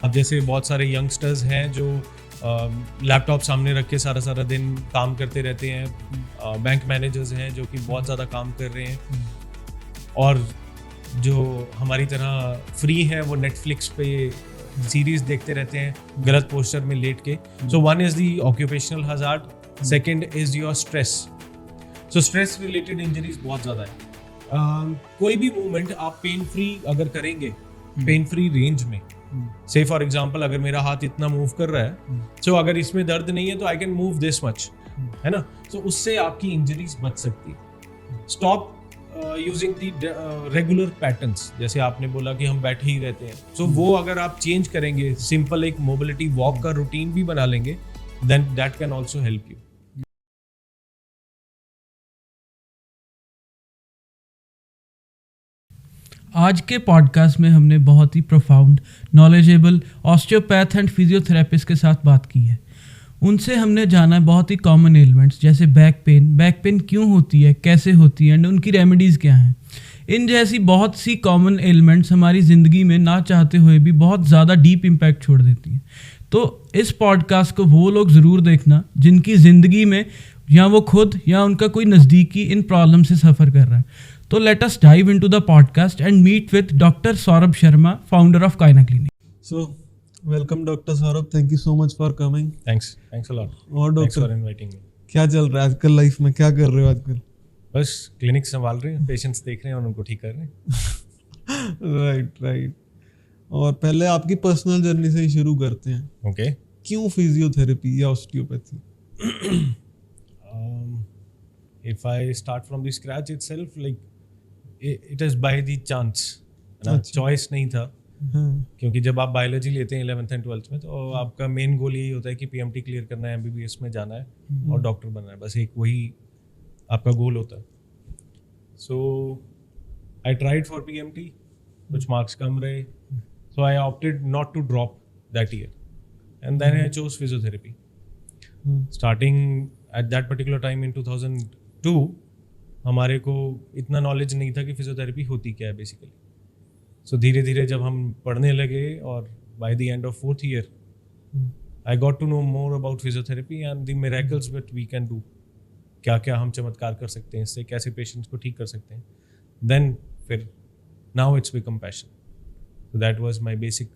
अब जैसे बहुत सारे यंगस्टर्स हैं जो लैपटॉप सामने रख के सारा सारा दिन काम करते रहते हैं, बैंक मैनेजर्स हैं जो कि बहुत ज़्यादा काम कर रहे हैं, और जो हमारी तरह फ्री हैं वो नेटफ्लिक्स पे सीरीज देखते रहते हैं गलत पोस्चर में लेट के. So one is the occupational hazard, second is your stress. So stress related injuries बहुत ज़्यादा है. कोई भी मूवमेंट आप पेन फ्री अगर करेंगे, पेन फ्री रेंज में, से फॉर एग्जाम्पल अगर मेरा हाथ इतना मूव कर रहा है, सो अगर इसमें दर्द नहीं है तो I can move this much, है ना. सो उससे आपकी इंजरीज बच सकती है. Stop using the regular patterns. जैसे आपने बोला कि हम बैठे ही रहते हैं, सो वो अगर आप चेंज करेंगे, सिंपल एक मोबिलिटी वॉक का रूटीन भी बना लेंगे, then that can also help you. आज के पॉडकास्ट में हमने बहुत ही profound, knowledgeable osteopath and physiotherapist के साथ बात की है. उनसे हमने जाना बहुत ही कॉमन एलिमेंट्स जैसे बैक पेन क्यों होती है, कैसे होती है एंड उनकी रेमेडीज़ क्या हैं. इन जैसी बहुत सी कॉमन एलिमेंट्स हमारी ज़िंदगी में ना चाहते हुए भी बहुत ज़्यादा डीप इम्पैक्ट छोड़ देती हैं. तो इस पॉडकास्ट को वो लोग ज़रूर देखना जिनकी ज़िंदगी में या वो खुद या उनका कोई नज़दीकी इन प्रॉब्लम से सफ़र कर रहा है. तो let us dive into the podcast and meet with Dr. Saurabh Sharma, founder of Kaina Clinic. So, welcome Dr. Saurabh. Thank you so much for coming. Thanks a lot. और Thanks doctor for inviting me. क्या चल रहा है आजकल life में, क्या कर रहे हो आजकल? बस क्लिनिक संभाल रहे हैं, पेशेंट्स देख रहे हैं और उनको ठीक कर रहे हैं. राइट. और पहले आपकी पर्सनल जर्नी से ही शुरू करते हैं. ओके. क्यों फिजियोथेरेपी या osteopathy? If I start from the scratch itself, like it is by the chance, ना चॉइस नहीं था. क्योंकि जब आप बायोलॉजी लेते हैं 11th एंड 12th में, तो आपका मेन गोल यही होता है कि पीएमटी क्लियर करना है, एमबीबीएस में जाना है और डॉक्टर बनना है. बस एक वही आपका गोल होता है. So I tried for PMT, कुछ मार्क्स कम रहे, so I opted not to drop that year and then I chose physiotherapy. Starting at that particular time in 2002 हमारे को इतना नॉलेज नहीं था कि फिजियोथेरेपी होती क्या है बेसिकली. सो धीरे धीरे जब हम पढ़ने लगे और by the end of 4th year I got to know more about physiotherapy and the miracles what we can do. क्या क्या हम चमत्कार कर सकते हैं इससे, कैसे पेशेंट्स को ठीक कर सकते हैं. देन फिर now it's become passion. So that was my basic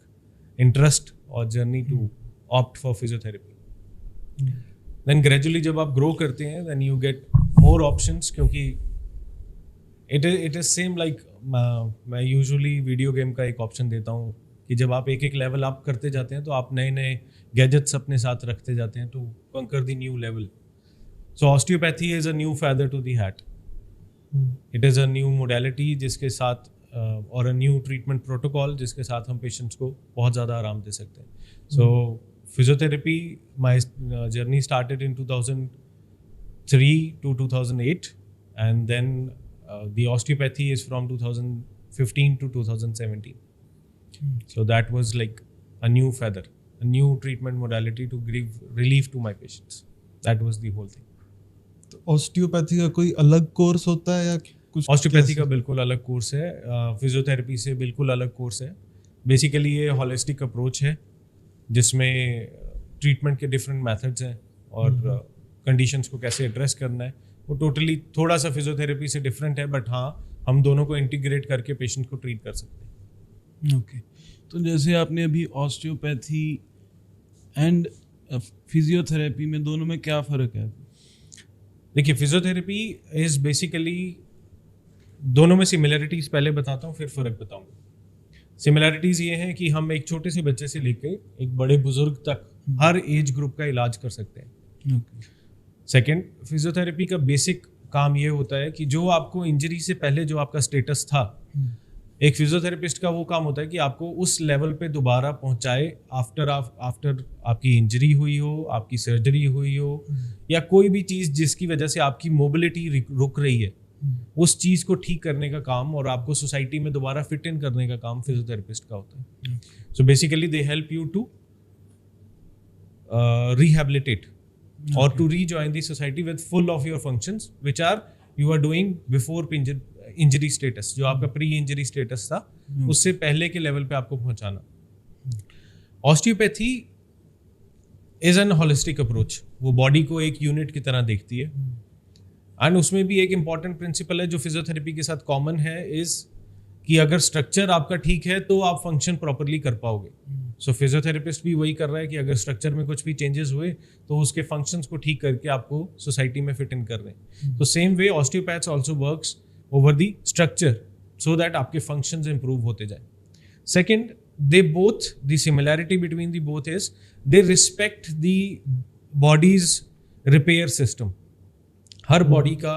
interest और journey to opt for physiotherapy. Then gradually जब आप ग्रो करते हैं, then you get more options, क्योंकि इट इज सेम लाइक मैं यूजुअली वीडियो गेम का एक ऑप्शन देता हूँ कि जब आप एक एक लेवल अप करते जाते हैं तो आप नए नए गैजेट्स अपने साथ रखते जाते हैं to conquer the new level. So osteopathy is a new feather to the hat. It is a new modality जिसके साथ और अ न्यू ट्रीटमेंट प्रोटोकॉल जिसके साथ हम पेशेंट्स को बहुत ज़्यादा आराम दे सकते हैं. सो physiotherapy, my journey started in 2003 to 2008, and then the osteopathy is from 2015 to 2017. So that was like a new feather, a new treatment modality to give relief to my patients. That was the whole thing. तो osteopathy का कोई अलग course होता है या कुछ? Osteopathy का बिल्कुल अलग कोर्स है, फिजियोथेरेपी से बिल्कुल अलग कोर्स है. बेसिकली ये हॉलिस्टिक अप्रोच है जिसमें ट्रीटमेंट के डिफरेंट मेथड्स हैं और कंडीशंस को कैसे एड्रेस करना है. वो टोटली थोड़ा सा फिजियोथेरेपी से डिफरेंट है, बट हाँ हम दोनों को इंटीग्रेट करके पेशेंट को ट्रीट कर सकते हैं. ओके. तो जैसे आपने अभी ऑस्टियोपैथी एंड फिजियोथेरेपी में दोनों में क्या फ़र्क है? देखिए, फिजियोथेरेपी इज़ बेसिकली, दोनों में सिमिलरिटीज़ पहले बताता हूँ फिर फ़र्क बताऊँगा. सिमिलरिटीज़ ये हैं कि हम एक छोटे से बच्चे से लेके एक बड़े बुजुर्ग तक हर एज ग्रुप का इलाज कर सकते हैं. सेकंड, फिजियोथेरेपी का बेसिक काम ये होता है कि जो आपको इंजरी से पहले जो आपका स्टेटस था, एक फिजियोथेरेपिस्ट का वो काम होता है कि आपको उस लेवल पे दोबारा पहुंचाए आफ्टर आपकी इंजरी हुई हो, आपकी सर्जरी हुई हो, या कोई भी चीज़ जिसकी वजह से आपकी मोबिलिटी रुक रही है, उस चीज़ को ठीक करने का काम और आपको सोसाइटी में दोबारा फिट इन करने का काम फिजियोथेरेपिस्ट का होता है. So basically they help you to rehabilitate or to rejoin the society with full of your functions which are you are doing before injury status. जो आपका प्री इंजरी स्टेटस था उससे पहले के लेवल पे आपको पहुंचाना. Osteopathy is an holistic approach, वो बॉडी को एक यूनिट की तरह देखती है। एंड उसमें भी एक इम्पॉर्टेंट प्रिंसिपल है जो फिजियोथेरेपी के साथ कॉमन है, इज कि अगर स्ट्रक्चर आपका ठीक है तो आप फंक्शन प्रॉपरली कर पाओगे। सो फिजियोथेरेपिस्ट भी वही कर रहा है कि अगर स्ट्रक्चर में कुछ भी चेंजेस हुए तो उसके फंक्शंस को ठीक करके आपको सोसाइटी में फिट इन कर रहे हैं। तो same way osteopaths also works over the structure so that आपके फंक्शंस इंप्रूव होते जाए। Second, they both, the similarity between the both is they respect the body's repair system. हर बॉडी का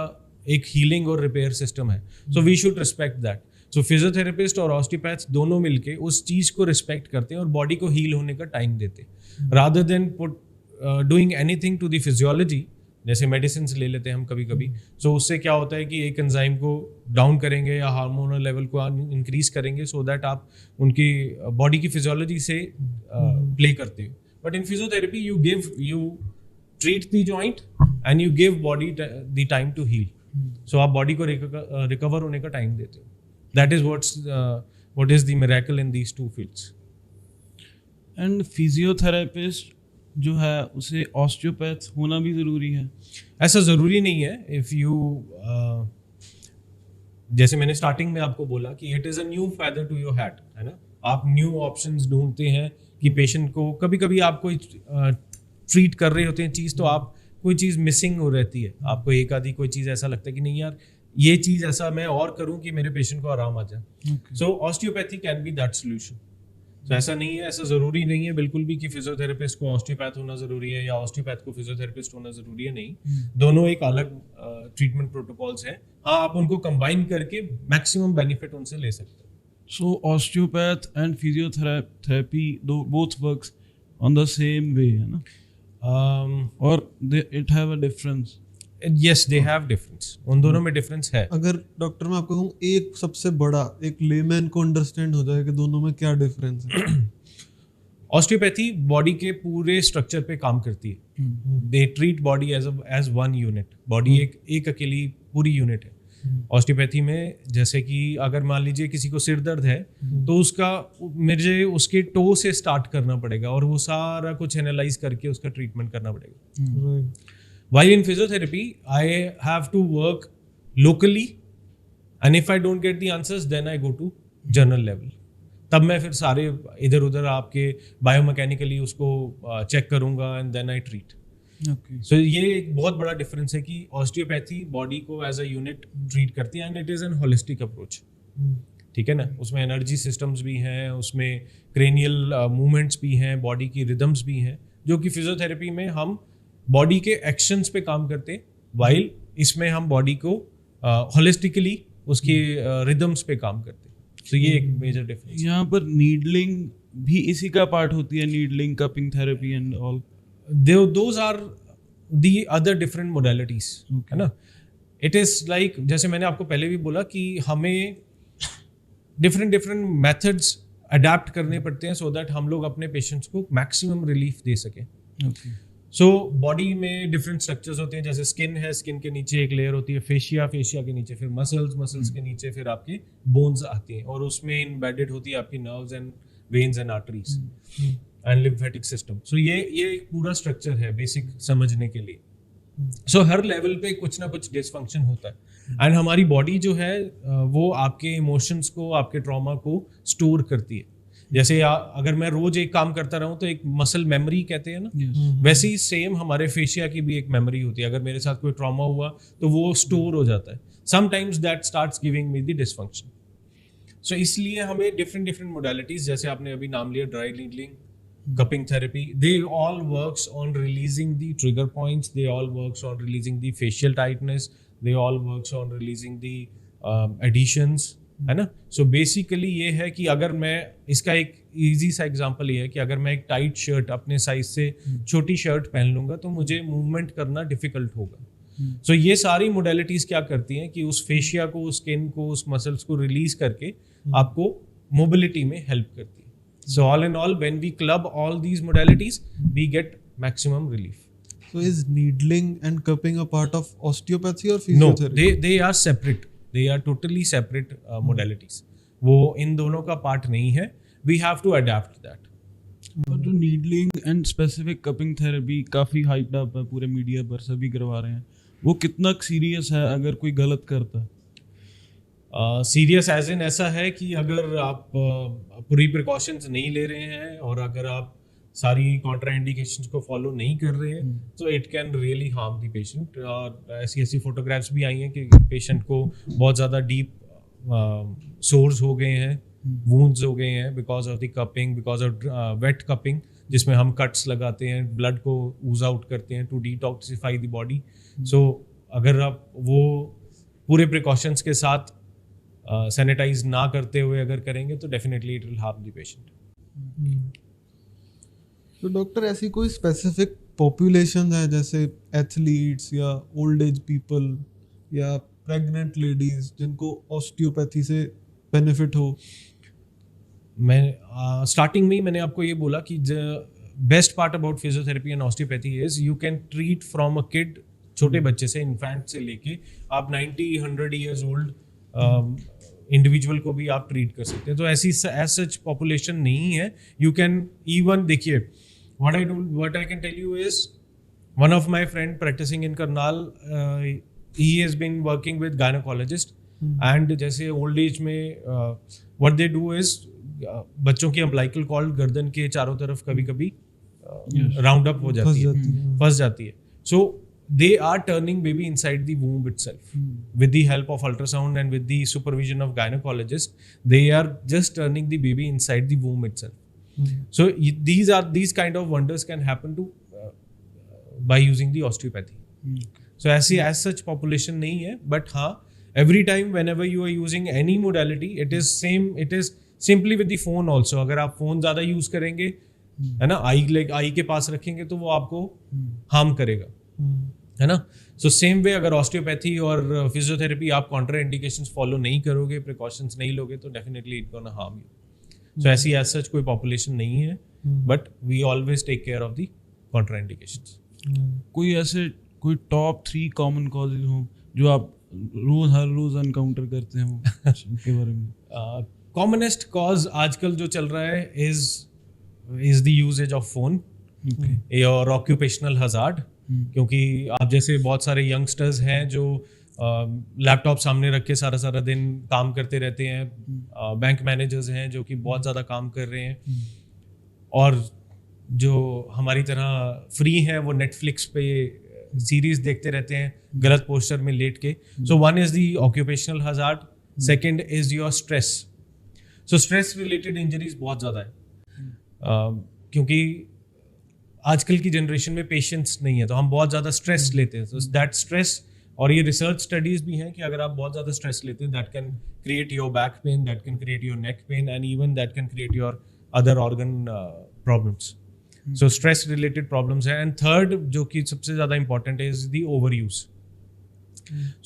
एक हीलिंग और रिपेयर सिस्टम है, so we should respect that. So physiotherapist और osteopaths दोनों मिलके उस चीज को रिस्पेक्ट करते हैं और बॉडी को हील होने का टाइम देते हैं, rather than put doing anything to the physiology. जैसे मेडिसिन ले लेते हैं हम कभी कभी, सो उससे क्या होता है कि एक एंजाइम को डाउन करेंगे या हार्मोनल लेवल को इंक्रीज करेंगे सो दैट आप उनकी बॉडी की फिजियोलॉजी से प्ले करते हो। But in physiotherapy you treat the joint and you give body the time to heal. So आप बॉडी को रिकवर होने का टाइम देते हो। That is what is the miracle in these two fields. And physiotherapist जो है उसे osteopath होना भी ज़रूरी है? ऐसा ज़रूरी नहीं है। इफ़ यू जैसे मैंने स्टार्टिंग में आपको बोला कि it is a new feather to your hat, है ना। आप न्यू ऑप्शंस ढूंढते हैं कि पेशेंट को कभी कभी आप कोई ट्रीट कर रहे होते हैं चीज़, तो आप कोई चीज़ मिसिंग हो रहती है, आपको एक आधी कोई चीज़ ऐसा लगता है कि नहीं यार ये चीज़ ऐसा मैं और करूँ कि मेरे पेशेंट को आराम आ जाए। So osteopathy can be that solution. तो ऐसा नहीं है, ऐसा ज़रूरी नहीं है बिल्कुल भी कि फिजियोथेरेपिस्ट को ऑस्टियोपैथ होना ज़रूरी है या ऑस्टियोपैथ को फिजियोथेरेपिस्ट होना ज़रूरी है, नहीं। दोनों एक अलग ट्रीटमेंट प्रोटोकॉल्स हैं। हाँ, आप उनको कंबाइन करके मैक्सिमम बेनिफिट उनसे ले सकते हैं। So osteopath and physiotherapy both works on the same way, है ना? और it have a difference? Yes, they have difference. उन दोनों में डिफरेंस है। अगर डॉक्टर मैं आपको कहूँ एक सबसे बड़ा, एक लेमैन को अंडरस्टैंड हो जाए कि दोनों में क्या डिफरेंस है। ऑस्टियोपैथी बॉडी के पूरे स्ट्रक्चर पे काम करती है। They treat body as one unit. Body एक अकेली पूरी यूनिट है। ऑस्टियोपैथी में जैसे कि अगर मान लीजिए किसी को सिर दर्द है तो मुझे उसके टो से स्टार्ट करना पड़ेगा और वो सारा कुछ एनालाइज करके उसका ट्रीटमेंट करना पड़ेगा। While in physiotherapy, I have to work locally, and if I don't get the answers, then I go to journal level. तब मैं फिर सारे इधर उधर आपके बायोमैकेनिकली उसको चेक करूंगा एंड देन आई ट्रीट। सो ये एक बहुत बड़ा डिफरेंस है कि ऑस्टियोपैथी बॉडी को एज अ यूनिट ट्रीट करती है and it is an holistic approach. ठीक है ना, उसमें एनर्जी सिस्टम्स भी हैं, उसमें क्रेनियल मूवमेंट्स भी हैं, बॉडी की रिदम्स भी हैं, जो कि फिजियोथेरेपी में हम बॉडी के एक्शंस पे काम करते हैं, वाइल इसमें हम बॉडी को होलिस्टिकली उसकी रिदम्स पे काम करते हैं। तो ये एक मेजर डिफरेंस। यहाँ पर नीडलिंग भी इसी का पार्ट होती है, needling, cupping therapy and all? Those are the other different modalities, है ना। इट इज लाइक जैसे मैंने आपको पहले भी बोला कि हमें डिफरेंट मेथड्स अडेप्ट करने पड़ते हैं सो दैट हम लोग अपने पेशेंट्स को मैक्सिमम रिलीफ दे सकें। सो बॉडी में डिफरेंट स्ट्रक्चर्स होते हैं, जैसे स्किन है, स्किन के नीचे एक लेयर होती है फेशिया, फेशिया के नीचे फिर मसल्स के नीचे फिर आपके बोन्स आती हैं और उसमें इम्बेडेड होती है आपकी nerves and veins and arteries and lymphatic system. So ये एक पूरा स्ट्रक्चर है बेसिक समझने के लिए। सो हर लेवल पे कुछ ना कुछ डिसफंक्शन होता है एंड हमारी बॉडी जो है वो आपके इमोशंस को, आपके ट्रॉमा को स्टोर करती है। जैसे अगर मैं रोज एक काम करता रहूं तो एक मसल मेमोरी कहते हैं ना, वैसे ही सेम हमारे फेशिया की भी एक मेमोरी होती है। अगर मेरे साथ कोई ट्रॉमा हुआ तो वो स्टोर हो जाता है। Sometimes that starts giving me the dysfunction. So इसलिए हमें डिफरेंट मोडालिटीज, जैसे आपने अभी नाम लिया dry needling, cupping therapy, they all works on releasing the trigger points, they all works on releasing the facial tightness, they all works on releasing the adhesions, है ना। So basically ये है कि अगर मैं इसका एक इजी सा एग्जांपल ये है कि अगर मैं एक टाइट शर्ट अपने साइज से छोटी शर्ट पहन लूंगा तो मुझे मूवमेंट करना डिफिकल्ट होगा। सो ये सारी मोडेलिटीज क्या करती हैं कि उस फेशिया को, उस स्किन को, उस मसल्स को रिलीज करके आपको मोबिलिटी में हेल्प करती है। So all in all, when we club all these modalities, we get maximum relief. So is needling and cupping a part of osteopathy or physiotherapy? No, they are separate. They are totally separate modalities. वो इन दोनों का part नहीं है. We have to adapt that. और जो needling and specific cupping therapy काफ़ी hyped up है, पूरे मीडिया पर सभी करवा रहे हैं, वो कितना सीरियस है अगर कोई गलत करता है? सीरियस एज इन ऐसा है कि अगर आप पूरी प्रिकॉशंस नहीं ले रहे हैं और अगर आप सारी कॉन्ट्रा इंडिकेशंस को फॉलो नहीं कर रहे हैं तो it can really harm the patient. और ऐसी फोटोग्राफ्स भी आई हैं कि पेशेंट को बहुत ज़्यादा डीप सोर्स हो गए हैं, वूंड्स हो गए हैं because of the cupping, because of wet cupping, जिसमें हम कट्स लगाते हैं, ब्लड को ऊज आउट करते हैं टू डिटॉक्सिफाई द बॉडी। सो अगर आप वो पूरे प्रिकॉशंस के साथ सैनिटाइज ना करते हुए अगर करेंगे तो definitely it will harm the patient. तो डॉक्टर ऐसी कोई स्पेसिफिक पॉपुलेशन है जैसे एथलीट्स या ओल्ड एज पीपल या प्रेग्नेंट लेडीज जिनको ऑस्टियोपैथी से बेनिफिट हो? मैं स्टार्टिंग में ही मैंने आपको ये बोला कि best part about physiotherapy and osteopathy is you can treat from a kid, छोटे बच्चे से, इन्फेंट से लेके आप 90-100 ईयर्स ओल्ड इंडिविजुअल को भी आप ट्रीट कर सकते हैं। तो ऐसी एज सच पॉपुलेशन नहीं है। यू कैन इवन, देखिए what I can tell you is one of my friend practising in Karnal, he has been working with gynaecologist and जैसे ओल्ड एज में व्हाट दे डू इज बच्चों की अम्बिलिकल कॉर्ड गर्दन के चारों तरफ कभी कभी राउंड अप हो जाती है, फंस जाती है। सो they are turning baby inside the womb itself with the help of ultrasound and with the supervision of gynecologist. They are just turning the baby inside the womb itself. So these kind of wonders can happen to by using the osteopathy. So as such population नहीं है, but हाँ, every time whenever you are using any modality, it is simply with the phone also. अगर आप phone ज़्यादा use करेंगे, है ना, आई के पास रखेंगे तो वो आपको harm करेगा, है ना। सो सेम वे अगर ऑस्टियोपैथी और फिजियोथेरेपी आप कॉन्ट्रा इंडिकेशंस फॉलो नहीं करोगे, प्रिकॉशंस नहीं लोगे तो definitely it gonna harm you. So ऐसी एज सच कोई पॉपुलेशन नहीं है, but we always take care of the contraindications. कोई ऐसे कोई टॉप 3 कॉमन कॉजेज हो जो आप हर रोज एनकाउंटर करते हैं उनके बारे में? कॉमनेस्ट कॉज आजकल जो चल रहा है is the usages of phone और ऑक्यूपेशनल हजार्ड। क्योंकि आप जैसे बहुत सारे यंगस्टर्स हैं जो लैपटॉप सामने रख के सारा दिन काम करते रहते हैं, बैंक मैनेजर्स हैं जो कि बहुत ज़्यादा काम कर रहे हैं, और जो हमारी तरह फ्री हैं वो नेटफ्लिक्स पे सीरीज देखते रहते हैं गलत पोस्चर में लेट के। So one is the occupational hazard, second is your stress. So stress related injuries बहुत ज़्यादा है क्योंकि आजकल की जनरेशन में पेशेंस नहीं है, तो हम बहुत ज़्यादा स्ट्रेस लेते हैं। तो दैट स्ट्रेस, और ये रिसर्च स्टडीज़ भी हैं कि अगर आप बहुत ज़्यादा स्ट्रेस लेते हैं that can create your back pain, that can create your neck pain and even that can create your other organ problems. So stress related problems हैं। एंड थर्ड जो कि सबसे ज़्यादा इंपॉर्टेंट है is the over use.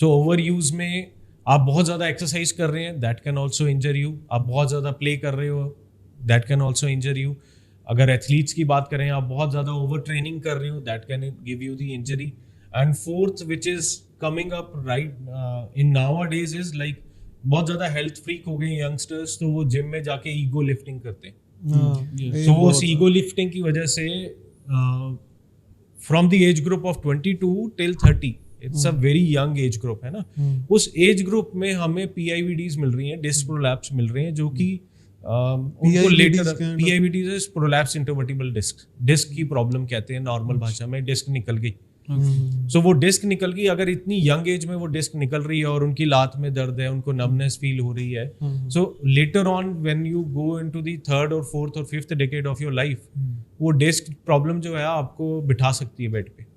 So over use में आप बहुत ज़्यादा एक्सरसाइज कर रहे हैं, that can also injure you. आप बहुत ज़्यादा प्ले कर रहे हो, that can also injure you. अगर एथलीट्स की बात करें, आप बहुत ज़्यादा ओवर ट्रेनिंग कर रहे हो, that can give you the injury. And fourth which is coming up right in nowadays is like बहुत ज़्यादा हेल्थ फ्रीक हो गए यंगस्टर्स, तो वो जिम में जाके ईगो लिफ्टिंग करते हैं। तो उस ईगो लिफ्टिंग की वजह से from the age group of 22 till 30, it's a very young age group, है ना। उस एज ग्रुप में हमें PIVDs मिल रही हैं, डिस्क प्रोलैप्स मिल रहे हैं, जो कि उनको later PIVDs is prolapse intervertebral disc की प्रॉब्लम कहते हैं नॉर्मल भाषा में। डिस्क निकल गई, सो वो डिस्क निकल गई। अगर इतनी यंग एज में वो डिस्क निकल रही है और उनकी लात में दर्द है, उनको नमनेस फील हो रही है, so later on when you go into the third और फोर्थ और fifth decade of your life, वो डिस्क प्रॉब्लम जो है आपको बिठा सकती है बेड पे।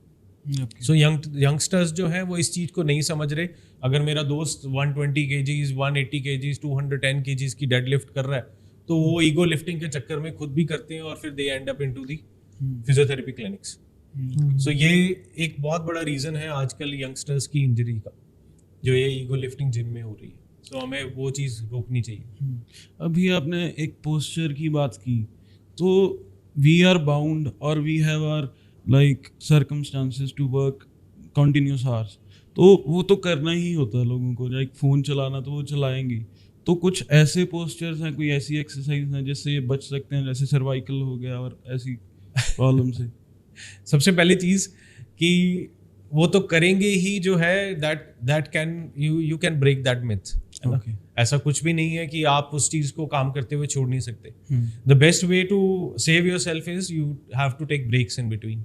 सो यंगस्टर्स जो हैं वो इस चीज़ को नहीं समझ रहे। अगर मेरा दोस्त 120 kgs, 180 kgs, 210 kgs की डेड लिफ्ट कर रहा है, तो वो ईगो लिफ्टिंग के चक्कर में खुद भी करते हैं और फिर they end up into the physiotherapy clinics. So ये एक बहुत बड़ा रीज़न है आजकल यंगस्टर्स की इंजरी का, जो ये ईगो लिफ्टिंग जिम में हो रही है। सो हमें वो चीज़ रोकनी चाहिए। अभी आपने एक पोस्चर की बात की, तो वी आर बाउंड और we have our like circumstances to work continuous hours, तो वो तो करना ही होता है लोगों को। लाइक फ़ोन चलाना तो वो चलाएंगे, तो कुछ ऐसे पोस्चर्स हैं, कोई ऐसी एक्सरसाइज हैं जिससे ये बच सकते हैं, जैसे सर्वाइकल हो गया और ऐसी प्रॉब्लम से? सबसे पहली चीज कि वो तो करेंगे ही जो है, that can you can break that myth, है ना? ऐसा कुछ भी नहीं है कि आप उस चीज को काम करते हुए छोड़ नहीं सकते. The best way to save yourself is you have to take breaks in between.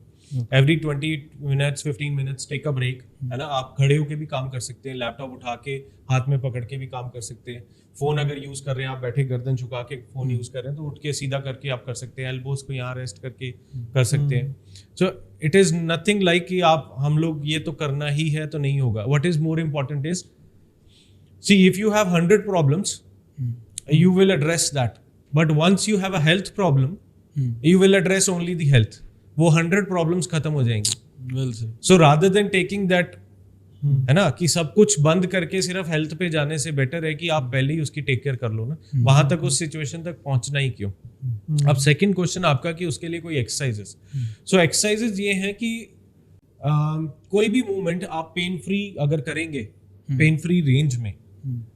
Every 20 minutes 15 minutes take a break, है ना? आप खड़े होके भी काम कर सकते हैं, लैपटॉप उठा के हाथ में पकड़ के भी काम कर सकते हैं. फोन अगर यूज कर रहे हैं, आप बैठे गर्दन झुका के फोन यूज कर रहे हैं, तो उठ के सीधा करके आप कर सकते हैं. एल्बोज को यहाँ रेस्ट करके कर सकते हैं. So it is nothing like कि आप हम लोग ये तो करना ही है तो नहीं होगा. What is more important is, see, if you have 100 problems, you will address that. But once you have a health problem, you will address only the health. वो 100 problems खत्म हो जाएंगी. Well said. So rather than taking that, है ना, कि सब कुछ बंद करके सिर्फ हेल्थ पे जाने से बेटर है कि आप पहले ही उसकी टेक केयर कर लो ना. वहां तक उस सिचुएशन तक पहुंचना ही क्यों. अब सेकंड क्वेश्चन आपका कि उसके लिए कोई एक्सरसाइजेस. सो एक्सरसाइजेस ये हैं कि कोई भी मूवमेंट आप पेन फ्री अगर करेंगे, पेन फ्री रेंज में,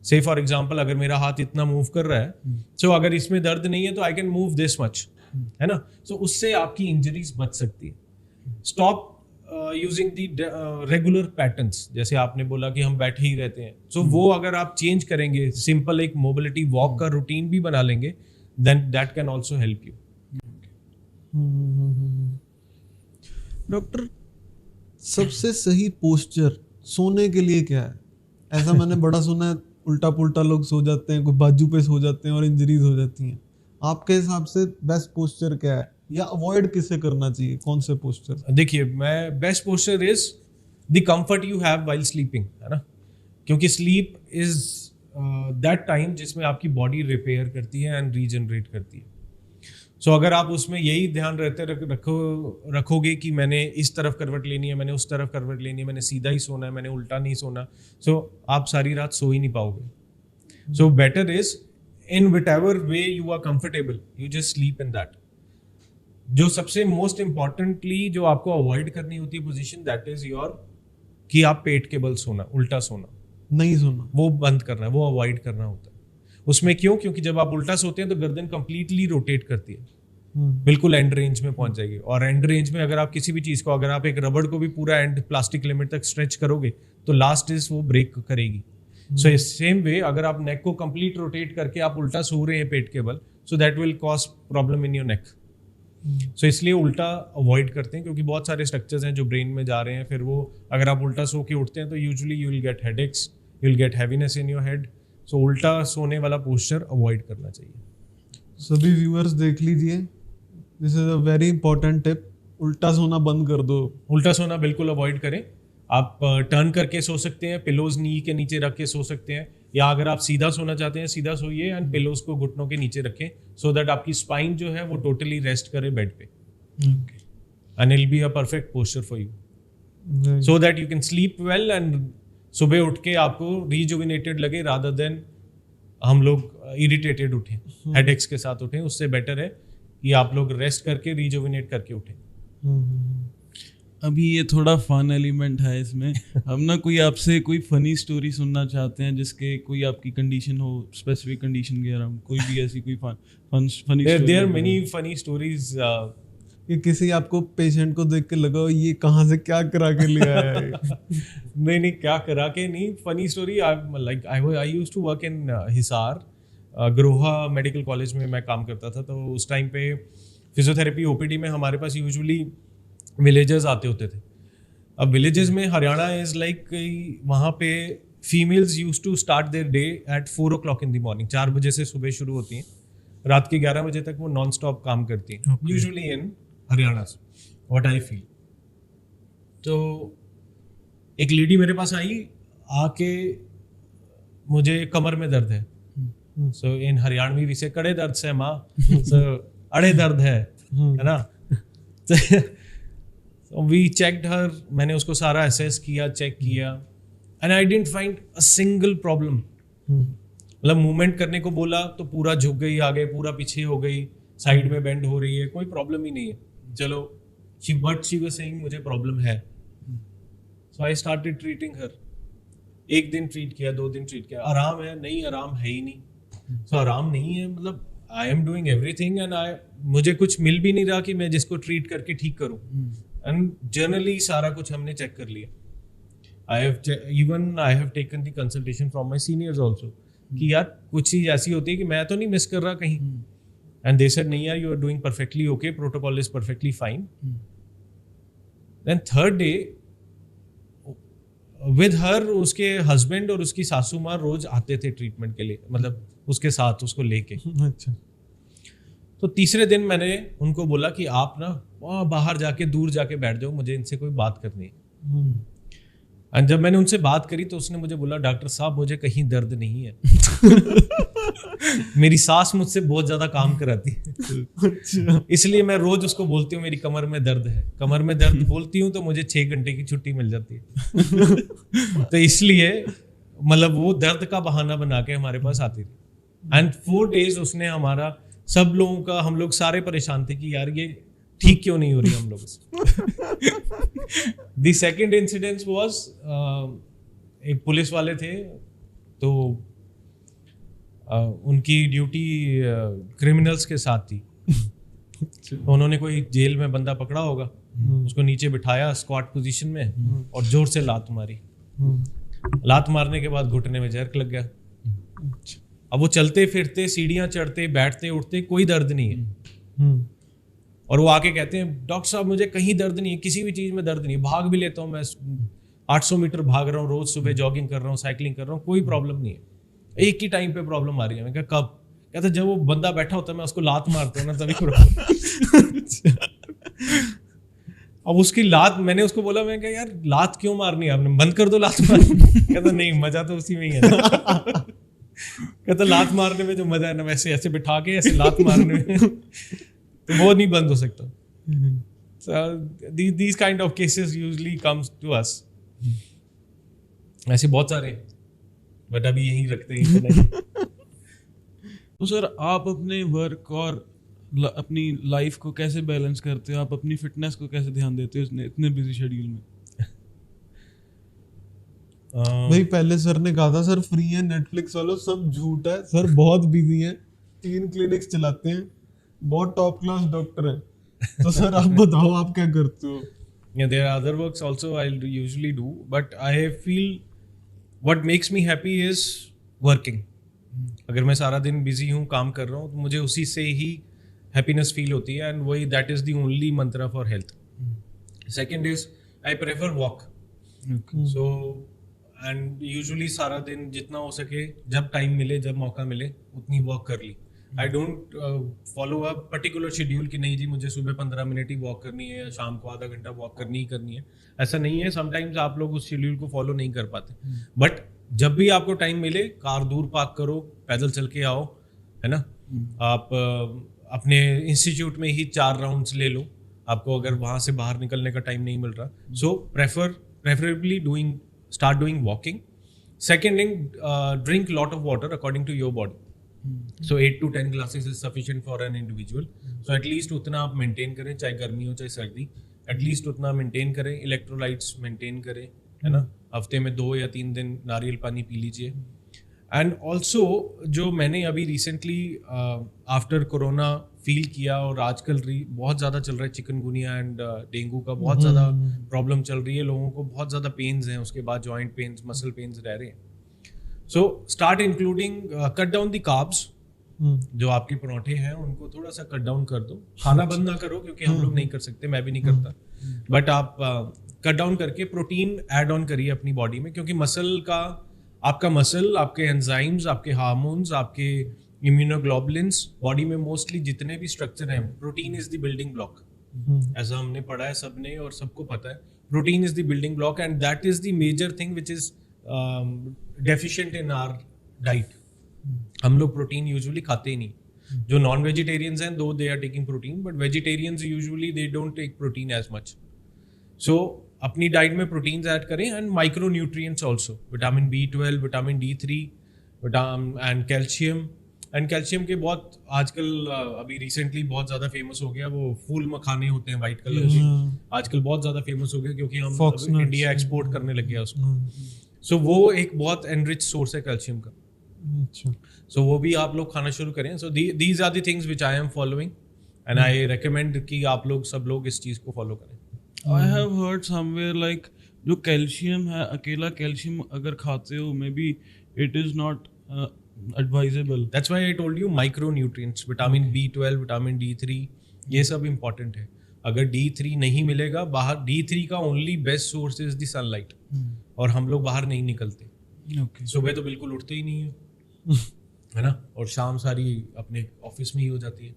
से फॉर एग्जाम्पल अगर मेरा हाथ इतना मूव कर रहा है, सो अगर इसमें दर्द नहीं है तो I can move this much, है ना? सो उससे आपकी इंजरीज बच सकती है. Stop using the regular patterns. जैसे आपने बोला कि हम बैठे ही रहते हैं, सो वो अगर आप चेंज करेंगे, सिंपल एक मोबिलिटी वॉक का रूटीन भी बना लेंगे, then that can also help you. Doctor, सबसे सही पोस्चर सोने के लिए क्या है? ऐसा मैंने बड़ा सुना है, उल्टा पुल्टा लोग सो जाते हैं, कोई बाजू पे सो जाते हैं और इंजरीज हो जाती हैं. आपके हिसाब से बेस्ट पोस्चर क्या है, या अवॉइड किसे करना चाहिए, कौन से पोस्चर? देखिए, मैं best posture is the comfort you have while sleeping, है ना? क्योंकि स्लीप इज दैट टाइम जिसमें आपकी बॉडी रिपेयर करती है एंड रीजनरेट करती है. सो अगर आप उसमें यही ध्यान रखोगे कि मैंने इस तरफ करवट लेनी है, मैंने उस तरफ करवट लेनी है, मैंने सीधा ही सोना है, मैंने उल्टा नहीं सोना, सो आप सारी रात सो ही नहीं पाओगे. So better is in whatever way you are comfortable, you just sleep in that. जो सबसे मोस्ट इम्पॉर्टेंटली जो आपको अवॉइड करनी होती है पोजीशन, दैट इज योर, कि आप पेट के बल सोना, उल्टा सोना नहीं सोना, वो बंद करना है, वो अवॉइड करना होता है. उसमें क्यों? क्योंकि जब आप उल्टा सोते हैं तो गर्दन कंप्लीटली रोटेट करती है, बिल्कुल एंड रेंज में पहुंच जाएगी. और एंड रेंज में अगर आप किसी भी चीज को, अगर आप एक रबड़ को भी पूरा एंड प्लास्टिक लिमिट तक स्ट्रेच करोगे तो लास्ट इज वो ब्रेक करेगी. सो सेम वे अगर आप नेक को कंप्लीट रोटेट करके आप उल्टा सो रहे हैं पेट के बल, so that will cause problem in your neck. So इसलिए उल्टा अवॉइड करते हैं, क्योंकि बहुत सारे स्ट्रक्चर्स हैं जो ब्रेन में जा रहे हैं. फिर वो अगर आप उल्टा सो के उठते हैं तो usually you will get headaches, you will get heaviness in your head. So उल्टा सोने वाला पोस्चर अवॉइड करना चाहिए. सभी व्यूअर्स देख लीजिए, this is a very important tip. उल्टा सोना बंद कर दो. उल्टा सोना बिल्कुल अवॉइड करें. आप टर्न करके सो सकते हैं, पिलोज नी के नीचे रख के सो सकते हैं, या अगर आप सीधा सोना चाहते हैं सीधा सोइए एंड पिलोज को घुटनों के नीचे रखें, सो दैट आपकी स्पाइन जो है वो टोटली रेस्ट करे बेड पे, and it will be a perfect posture for you, so that you can sleep well and सुबह उठ के आपको रिजुविनेटेड लगे, रादर देन हम लोग इरिटेटेड उठें, हेडेक्स के साथ उठें. उससे बेटर है कि आप लोग रेस्ट करके रिजुविनेट करके उठें. अभी ये थोड़ा फन एलिमेंट है इसमें. हम ना कोई आपसे कोई फनी स्टोरी सुनना चाहते हैं, जिसके कोई आपकी कंडीशन हो, स्पेसिफिक कंडीशन के अराउंड, कोई भी ऐसी कोई funny story. There are many funny stories. कि किसी आपको पेशेंट को देख के लगा ये कहाँ से क्या करा के ले आया है. नहीं, क्या करा के नहीं. Funny story, I used to work in Hisar, Agroha medical college में मैं काम करता था. तो उस टाइम पे फिजियोथेरेपी ओपीडी में हमारे पास यूजुअली विलेजर्स आते होते थे. अब विलेजेस में हरियाणा इज लाइक, वहाँ पे females used to start their day at 4 o'clock in the morning. 4 बजे से सुबह शुरू होती हैं, रात के 11 बजे तक वो नॉन स्टॉप काम करती हैं, usually in Haryana, what I feel. तो एक लेडी मेरे पास आई, आके मुझे कमर में दर्द है. सो इन हरियाणवी वी से कड़े दर्द से माँ, सो अड़े दर्द है ना. So we checked her, मैंने उसको सारा असेस किया, चेक किया, and I didn't find a single problem. मतलब मूवमेंट करने को बोला तो पूरा झुक गई आगे, पूरा पीछे हो गई, साइड में बेंड हो रही है, कोई प्रॉब्लम ही नहीं है. चलो, शी वाज सेइंग मुझे प्रॉब्लम है. सो आई स्टार्टेड ट्रीटिंग हर. 1 दिन ट्रीट किया, 2 दिन ट्रीट किया, आराम है नहीं, आराम है ही नहीं. सो आराम नहीं है, मतलब I am doing everything and मुझे कुछ मिल भी नहीं रहा कि मैं जिसको ट्रीट करके ठीक करूं। एंड जनरली सारा कुछ हमने चेक कर लिया। I have taken the consultation from my seniors also कि यार कुछ चीज ऐसी होती है कि मैं तो नहीं मिस कर रहा कहीं, एंड दे सेड नहीं यार you are doing perfectly okay, protocol is perfectly fine. Then third day with her उसके हस्बैंड और उसकी सासू माँ रोज आते थे ट्रीटमेंट के लिए, मतलब उसके साथ उसको लेके। अच्छा। तो तीसरे दिन मैंने उनको बोला कि आप ना वहाँ बाहर जाके दूर जाके बैठ जाओ, मुझे इनसे कोई बात करनी है। और जब मैंने उनसे बात करी तो उसने मुझे बोला डॉक्टर साहब मुझे कहीं दर्द नहीं है। मेरी सास मुझसे बहुत ज्यादा काम कराती है, अच्छा। इसलिए मैं रोज उसको बोलती हूँ मेरी कमर में दर्द है, कमर में दर्द बोलती हूँ तो मुझे 6 घंटे की छुट्टी मिल जाती है। तो इसलिए मतलब वो दर्द का बहाना बना के हमारे पास आती थी। एंड 4 days उसने हमारा सब लोगों का, हम लोग सारे परेशान थे कि यार ये ठीक क्यों नहीं हो रही हम लोग से। द सेकेंड इंसिडेंस वाज एक पुलिस वाले थे, तो उनकी ड्यूटी क्रिमिनल्स के साथ थी। उन्होंने कोई जेल में बंदा पकड़ा होगा, उसको नीचे बिठाया स्क्वाट पोजीशन में और जोर से लात मारी। लात मारने के बाद घुटने में जर्क लग गया। अब वो चलते फिरते, सीढ़ियां चढ़ते, बैठते उठते, कोई दर्द नहीं है। और वो आके कहते हैं डॉक्टर साहब मुझे कहीं दर्द नहीं है, किसी भी चीज में दर्द नहीं है, भाग भी लेता हूँ मैं, 800 मीटर भाग रहा हूँ रोज, सुबह जॉगिंग कर रहा हूँ, साइकिलिंग कर रहा हूँ, कोई प्रॉब्लम नहीं है। एक ही टाइम पे प्रॉब्लम आ रही है। मैं कहा कब? कहते जब वो बंदा बैठा होता है मैं उसको लात मारता हूँ ना तभी प्रॉब्लम। अब उसकी लात, मैंने उसको बोला, मैं कहा यार लात क्यों मारनी है आपने, बंद कर दो लात मारनी। कहता नहीं मजा तो उसी में ही है। कहता लात मारने में जो मजा है ना, वैसे ऐसे बिठा के ऐसे लात मारने में तो वो नहीं बंद हो सकता। So these kind of cases usually comes to us। ऐसे बहुत सारे, बट अभी यही रखते हैं। तो सर आप अपने वर्क और अपनी लाइफ को कैसे बैलेंस करते हो? आप अपनी फिटनेस को कैसे ध्यान देते हो इतने बिजी शेड्यूल में? भाई पहले सर ने कहा था सर फ्री है नेटफ्लिक्स वालों, सब झूठ है सर, बहुत बिजी है, 3 क्लिनिक्स चलाते हैं, बहुत टॉप क्लास डॉक्टर हैं। तो सर आप बताओ आप क्या करते हो? Yeah, there are other works also I usually do, but I feel what makes me happy is working। अगर मैं सारा दिन बिजी हूँ, काम कर रहा हूँ, तो मुझे उसी से ही हैप्पीनेस फील होती है, एंड वही that is the only Mantra for health. Second is I prefer walk. So and usually सारा दिन जितना हो सके, जब टाइम मिले, जब मौका मिले, उतनी वॉक कर ली। I don't follow a particular schedule कि नहीं जी मुझे सुबह 15 मिनट ही वॉक करनी है या शाम को आधा घंटा वॉक करनी ही करनी है। ऐसा नहीं है, समटाइम्स आप लोग उस शेड्यूल को फॉलो नहीं कर पाते, बट जब भी आपको टाइम मिले, कार दूर पार्क करो, पैदल चल के आओ, है ना। आप अपने इंस्टीट्यूट में ही 4 राउंड्स ले लो, आपको अगर वहाँ से बाहर निकलने का टाइम नहीं मिल रहा। सो preferably start doing walking. Second thing, drink lot of water according to your body. So 8 to 10 glasses is sufficient for an individual. So at least उतना आप maintain करें, चाहे गर्मी हो चाहे सर्दी, at least उतना maintain करें। electrolytes maintain करें, है ना। हफ्ते में 2 या 3 दिन नारियल पानी पी लीजिए। एंड ऑल्सो जो मैंने अभी रिसेंटली आफ्टर कोरोना फील किया, और आजकल बहुत ज़्यादा चल रहा है चिकनगुनिया एंड डेंगू का बहुत ज़्यादा प्रॉब्लम चल रही है, लोगों को बहुत ज़्यादा पेन्स हैं, उसके बाद जॉइंट पेन्स, मसल पेन्स रह रहे हैं। So start including cut down the carbs. जो आपके पराठे हैं उनको थोड़ा सा कट डाउन कर दो, खाना बंद ना करो क्योंकि हम लोग नहीं कर सकते, मैं भी नहीं करता, बट आप कट डाउन करके प्रोटीन ऐड ऑन करिए अपनी बॉडी में, क्योंकि आपका मसल, आपके एंजाइम्स, आपके हार्मोन्स, आपके इम्यूनोग्लोबुलिन्स, बॉडी में मोस्टली जितने भी स्ट्रक्चर हैं, protein is the building block. ऐसा हमने पढ़ा है सबने और सबको पता है, protein is the building block, and that is the major thing which is deficient in our diet. हम लोग प्रोटीन यूजुअली खाते ही नहीं। जो नॉन वेजिटेरियंस हैं, though they are taking protein, but vegetarians usually they don't take protein as much. So अपनी diet में proteins add करें, and micro nutrients also, vitamin B12, vitamin D3 and calcium. And calcium के बहुत आजकल अभी recently बहुत ज़्यादा famous हो गया, वो फूल मखाने होते हैं वाइट कलर के, आजकल बहुत ज़्यादा फेमस हो गया क्योंकि हम इंडिया एक्सपोर्ट करने लग गया उसको। सो वो एक बहुत एनरिच सोर्स है कैल्शियम का। अच्छा, सो वो भी आप लोग खाना शुरू करें. So these are the things which I am following and I recommend कि आप लोग सब लोग इस चीज़ को फॉलो करें. I have heard somewhere like जो कैल्शियम है, अकेला कैल्शियम अगर खाते हो may be it is not advisable. That's why I told you micronutrients, vitamin B12, vitamin D3, ये सब इम्पोर्टेंट है. अगर D3 नहीं मिलेगा बाहर, D3 का only best source is the sunlight, और हम लोग बाहर नहीं निकलते. ओके. सुबह तो बिल्कुल उठते ही नहीं है, है ना, और शाम सारी अपने ऑफिस में ही हो जाती है.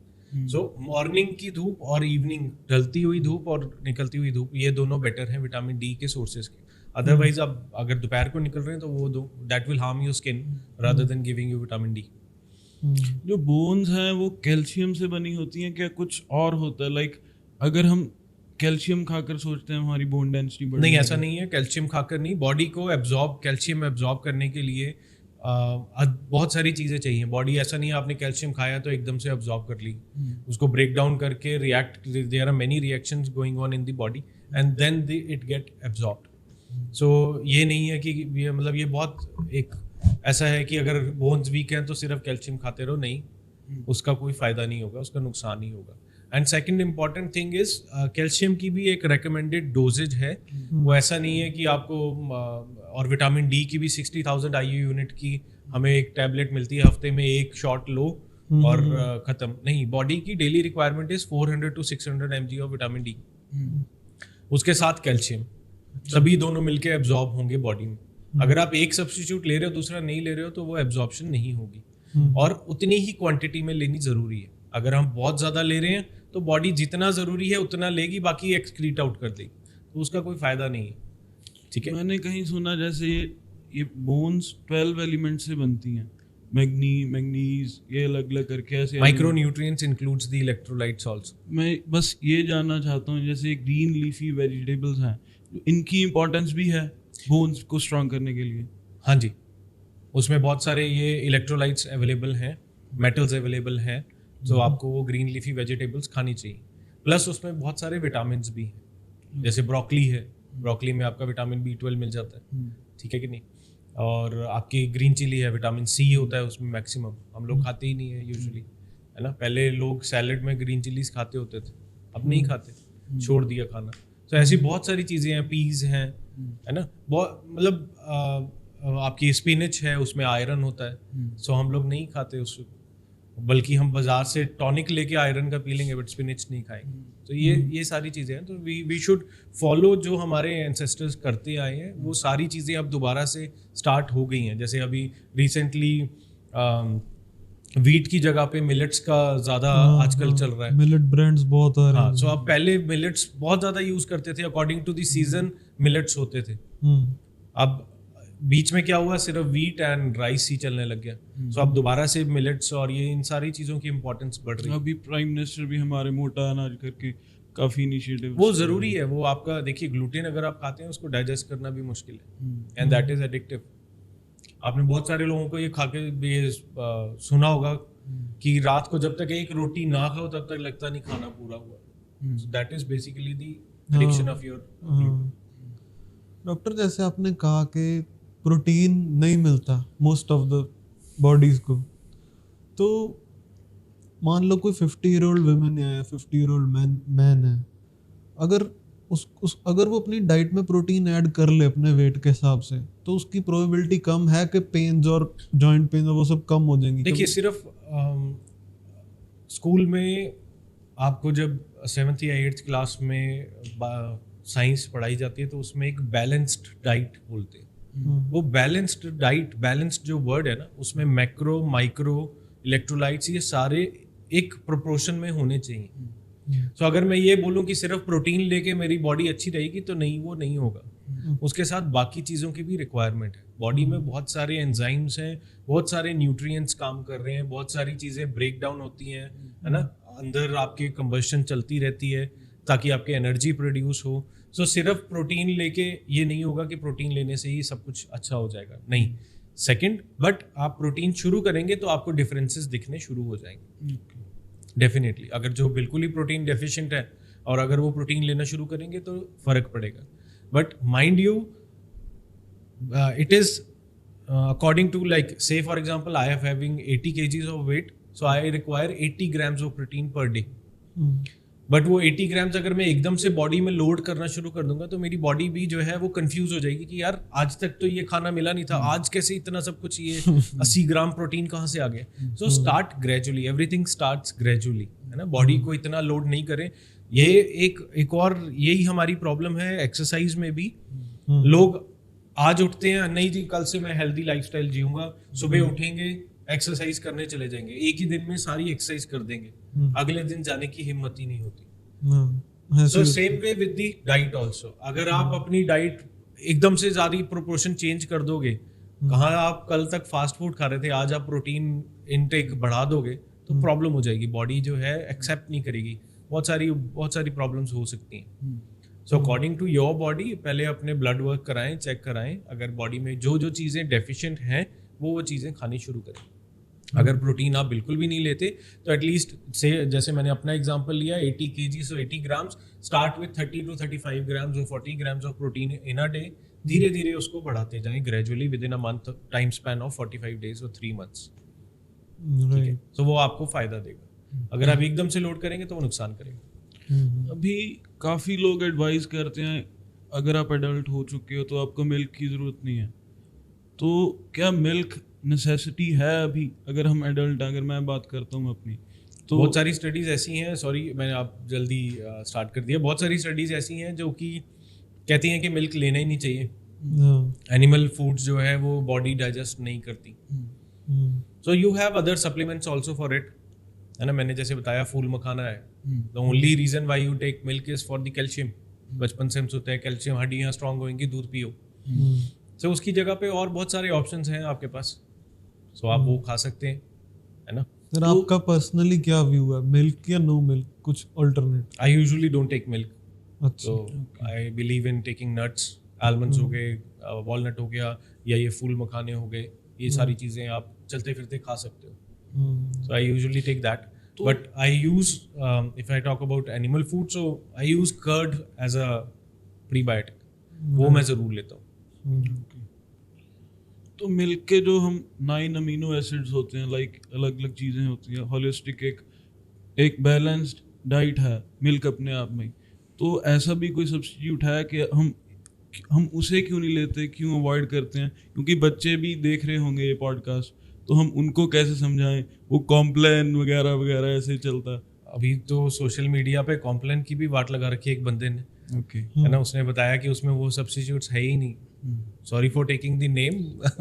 सो मॉर्निंग की धूप और इवनिंग, ढलती हुई धूप और निकलती हुई धूप, ये दोनों बेटर हैं विटामिन डी के सोर्सेज के. अदरवाइज आप अगर दोपहर को निकल रहे हैं तो वो दो, that will harm your skin rather than giving you vitamin D. जो बोन्स हैं वो कैल्शियम से बनी होती हैं क्या, कुछ और होता है? लाइक अगर हम कैल्शियम खाकर सोचते हैं हमारी बोन डेंसिटी बढ़ नहीं, ऐसा नहीं है. कैल्शियम खाकर नहीं, बॉडी को कैल्शियम एब्जॉर्ब करने के लिए बहुत सारी चीज़ें चाहिए. बॉडी ऐसा नहीं है आपने कैल्शियम खाया तो एकदम से एब्जॉर्ब कर ली. उसको ब्रेक डाउन करके react, there are many reactions going on in the body and then it get absorbed. So ये नहीं है कि ये मतलब ये बहुत एक ऐसा है कि अगर बोन्स वीक हैं तो सिर्फ कैल्शियम खाते रहो. नहीं, उसका कोई फ़ायदा नहीं होगा, उसका नुकसान ही होगा. And second important thing is calcium की भी एक रिकमेंडेड डोजेज है. वो ऐसा नहीं है कि आपको और विटामिन डी की भी 60,000 IU यूनिट की हमें एक टैबलेट मिलती है, हफ्ते में एक शॉट लो और ख़त्म. नहीं, बॉडी की daily requirement is 400 to 600 mg of vitamin D, उसके साथ कैल्शियम, सभी दोनों मिलके एब्जॉर्ब होंगे बॉडी में. अगर आप एक सब्स्टिट्यूट ले रहे हो दूसरा नहीं ले रहे हो तो वो एब्जॉर्प्शन नहीं होगी, और उतनी ही क्वांटिटी में लेनी ज़रूरी है. अगर हम बहुत ज़्यादा ले रहे हैं तो बॉडी जितना ज़रूरी है उतना लेगी, बाकी एक्सक्रीट आउट कर देगी, तो उसका कोई फ़ायदा नहीं है. ठीक है. मैंने कहीं सुना जैसे ये बोन्स 12 एलिमेंट से बनती हैं, मैग्नीज, ये अलग अलग करके ऐसे. Micronutrients includes the electrolytes also. मैं बस ये जानना चाहता हूँ जैसे ग्रीन लीफी वेजिटेबल्स हैं, इनकी इम्पोर्टेंस भी है बोन्स को स्ट्रॉन्ग करने के लिए? हाँ जी, उसमें बहुत सारे ये इलेक्ट्रोलाइट्स अवेलेबल हैं, मेटल्स अवेलेबल हैं, तो आपको वो ग्रीन लीफी वेजिटेबल्स खानी चाहिए. प्लस उसमें बहुत सारे विटामिन भी हैं, जैसे ब्रोकली है, ब्रोकली में आपका विटामिन B12 मिल जाता है. ठीक है कि नहीं. और आपकी ग्रीन चिली है, विटामिन C होता है उसमें मैक्सिमम, हम लोग खाते ही नहीं है यूजुअली, है ना. पहले लोग सैलड में ग्रीन चिलीज खाते होते थे, अब नहीं खाते, छोड़ दिया खाना. तो ऐसी बहुत सारी चीज़ें हैं, पीज हैं, है ना, बहुत मतलब आपकी स्पिनच है, उसमें आयरन होता है. सो हम लोग नहीं खाते उसको, बल्कि हम बाजार से टॉनिक लेके आयरन का पी लेंगे, बट स्पिनच नहीं खाएंगे. तो ये सारी चीज़ें हैं. तो वी शुड फॉलो जो हमारे एंसेस्टर्स करते आए हैं, वो सारी चीज़ें अब दोबारा से स्टार्ट हो गई हैं. जैसे अभी रिसेंटली वीट की जगह पे मिलेट्स का ज़्यादा आजकल चल रहा है. मिलेट ब्रांड्स बहुत आ रहे हैं. सो अब पहले मिलेट्स बहुत ज़्यादा यूज़ करते थे, according to the season millets होते थे. अब बीच में क्या हुआ, सिर्फ वीट एंड राइस ही चलने लग गया. सो अब दोबारा से मिलेट्स और ये इन सारी चीज़ों की इंपॉर्टेंस बढ़ रही है. अभी प्राइम मिनिस्टर भी हमारे मोटा अनाज करके काफ़ी इनिशिएटिव, वो ज़रूरी है. वो आपका देखिए, ग्लूटेन अगर आप खाते हैं उसको डाइजेस्ट करना भी मुश्किल है, एंड दैट इज एडिक्टिव. आपने बहुत सारे लोगों को ये खा के ये सुना होगा कि रात को जब तक एक रोटी ना खाओ तब तक लगता नहीं खाना पूरा हुआ. So that is basically the addiction of your. Doctor, जैसे आपने कहा कि प्रोटीन नहीं मिलता मोस्ट ऑफ द बॉडीज को, तो मान लो कोई 50-year-old वुमेन या 50-year-old मैन है, अगर अगर वो अपनी डाइट में प्रोटीन ऐड कर ले अपने वेट के हिसाब से, तो उसकी प्रोबेबिलिटी कम है कि पेन्स और जॉइंट पेन वो सब कम हो जाएंगी. देखिए, सिर्फ स्कूल में आपको जब 7th या 8th क्लास में साइंस पढ़ाई जाती है तो उसमें एक बैलेंस्ड डाइट बोलते हैं. वो बैलेंस्ड डाइट, बैलेंस्ड जो वर्ड है ना, उसमें मैक्रो, माइक्रो, इलेक्ट्रोलाइट्स, ये सारे एक प्रोपोर्शन में होने चाहिए. सो अगर मैं ये बोलूँ कि सिर्फ प्रोटीन लेके मेरी बॉडी अच्छी रहेगी तो नहीं, वो नहीं होगा. उसके साथ बाकी चीज़ों की भी रिक्वायरमेंट है. बॉडी में बहुत सारे एंजाइम्स हैं, बहुत सारे न्यूट्रिएंट्स काम कर रहे हैं, बहुत सारी चीज़ें ब्रेक डाउन होती हैं, है ना, अंदर आपकी कंबशन चलती रहती है ताकि आपकी एनर्जी प्रोड्यूस हो. सो सिर्फ प्रोटीन लेके ये नहीं होगा कि प्रोटीन लेने से ही सब कुछ अच्छा हो जाएगा, नहीं. सेकंड, बट आप प्रोटीन शुरू करेंगे तो आपको डिफरेंसेस दिखने शुरू हो जाएंगे डेफिनेटली. अगर जो बिल्कुल ही प्रोटीन डेफिशिएंट है और अगर वो प्रोटीन लेना शुरू करेंगे तो फ़र्क पड़ेगा. But mind you, it is according to, like, say for example I am having 80 kgs of weight, so I require 80 grams of protein per day. But वो 80 ग्राम्स अगर मैं एकदम से बॉडी में लोड करना शुरू कर दूंगा तो मेरी बॉडी भी जो है वो कंफ्यूज हो जाएगी कि यार आज तक तो ये खाना मिला नहीं था, आज कैसे इतना सब कुछ, ये 80 ग्राम प्रोटीन कहाँ से आ गया. So start gradually, everything starts gradually, है ना. बॉडी को इतना लोड नहीं करें. ये एक और यही हमारी प्रॉब्लम है एक्सरसाइज में भी. लोग आज उठते हैं, नहीं जी कल से मैं हेल्दी लाइफस्टाइल जीऊंगा, सुबह उठेंगे एक्सरसाइज करने चले जाएंगे, एक ही दिन में सारी एक्सरसाइज कर देंगे, अगले दिन जाने की हिम्मत ही नहीं होती. So same way with the diet also. अगर आप अपनी डाइट एकदम से सारी प्रोपोर्शन चेंज कर दोगे, कहाँ आप कल तक फास्ट फूड खा रहे थे, आज आप प्रोटीन इनटेक बढ़ा दोगे तो प्रॉब्लम हो जाएगी. बॉडी जो है एक्सेप्ट नहीं करेगी, बहुत सारी प्रॉब्लम्स हो सकती हैं. So according to your body पहले अपने ब्लड वर्क कराएं, चेक कराएं. अगर बॉडी में जो चीज़ें डेफिशिएंट हैं वो चीज़ें खानी शुरू करें. अगर प्रोटीन आप बिल्कुल भी नहीं लेते तो एटलीस्ट से, जैसे मैंने अपना एग्जांपल लिया 80 kg, so 80 grams, start with 30 to 35 grams और 40 grams of protein in a day. धीरे धीरे उसको बढ़ाते जाएं gradually with in a month, time span of 45 days और 3 months. ठीक है, तो वो आपको फायदा देगा. अगर आप एकदम से लोड करेंगे तो वो नुकसान करेगा. अभी काफ़ी लोग एडवाइस करते हैं अगर आप एडल्ट हो चुके हो तो आपको मिल्क की ज़रूरत नहीं है. तो क्या मिल्क नेसेसिटी है अभी अगर हम एडल्ट, अगर मैं बात करता हूँ अपनी, तो बहुत सारी स्टडीज़ ऐसी हैं, सॉरी मैंने आप जल्दी स्टार्ट कर दिया. बहुत सारी स्टडीज़ ऐसी हैं जो कि कहती हैं कि मिल्क लेना ही नहीं चाहिए. एनिमल फूड्स जो है वो बॉडी डाइजेस्ट नहीं करती. So you have other supplements also for it, है ना. मैंने जैसे बताया फूल मखाना है. The only reason why you take milk is for the calcium. बचपन से हम सोचते हैं कैल्शियम, हड्डियाँ स्ट्रांग होंगी, दूध पियो. सो उसकी जगह पे और बहुत सारे ऑप्शंस हैं आपके पास, सो आप वो खा सकते हैं, है ना. सर आपका पर्सनली क्या व्यू है, मिल्क या नो मिल्क, कुछ alternate? I usually don't take milk. अच्छा, तो I believe in taking nuts, almonds हो गए, वॉलनट हो गया, या ये फूल मखाने हो गए, ये सारी चीज़ें आप चलते फिरते खा सकते हो. So I usually take that. But I use, if I talk about animal food, so I use curd as a prebiotic. वो मैं ज़रूर लेता हूँ. तो मिल्क के जो हम 9 अमीनो एसिड्स होते हैं, लाइक अलग अलग चीज़ें होती हैं, होलिस्टिक एक बैलेंस्ड डाइट है मिल्क अपने आप में. तो ऐसा भी कोई सब्स्टिट्यूट है कि हम उसे क्यों नहीं लेते, क्यों अवॉइड करते हैं? क्योंकि बच्चे भी देख रहे होंगे ये पॉडकास्ट, तो हम उनको कैसे समझाएं? वो कॉम्प्लेन वगैरह वगैरह ऐसे चलता है. अभी तो सोशल मीडिया पे कॉम्प्लेन की भी वाट लगा रखी है एक बंदे ने, है ना. उसने बताया कि उसमें वो सब्स्टिट्यूट्स है ही नहीं. Sorry for taking the name,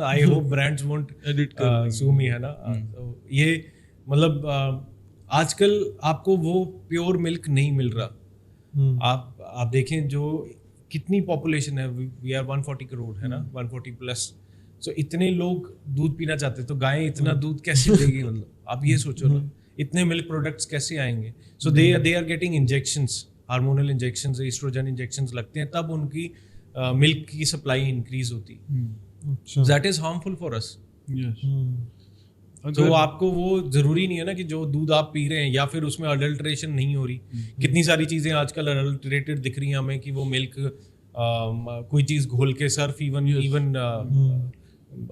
I hope brands won't edit sue me, है ना. तो ये मतलब आजकल आपको वो प्योर मिल्क नहीं मिल रहा. आप देखें जो कितनी पॉपुलेशन है, वी आर 140 करोड़, है ना, 140 प्लस. सो इतने लोग दूध पीना चाहते हैं, तो गायें इतना दूध कैसे देगी? मतलब आप ये सोचो ना, इतने मिल्क प्रोडक्ट्स कैसे आएंगे? So they are getting injections, hormonal injections, estrogen injections लगते हैं, तब उनकी मिल्क की सप्लाई इंक्रीज होती. That is harmful for us. तो आपको वो जरूरी नहीं है ना कि जो दूध आप पी रहे हैं या फिर उसमें अडल्ट्रेशन नहीं हो रही. कितनी सारी चीजें आजकल अडल्ट्रेटेड दिख रही हैं हमें, कि वो मिल्क कोई चीज घोल के, सर्फ इवन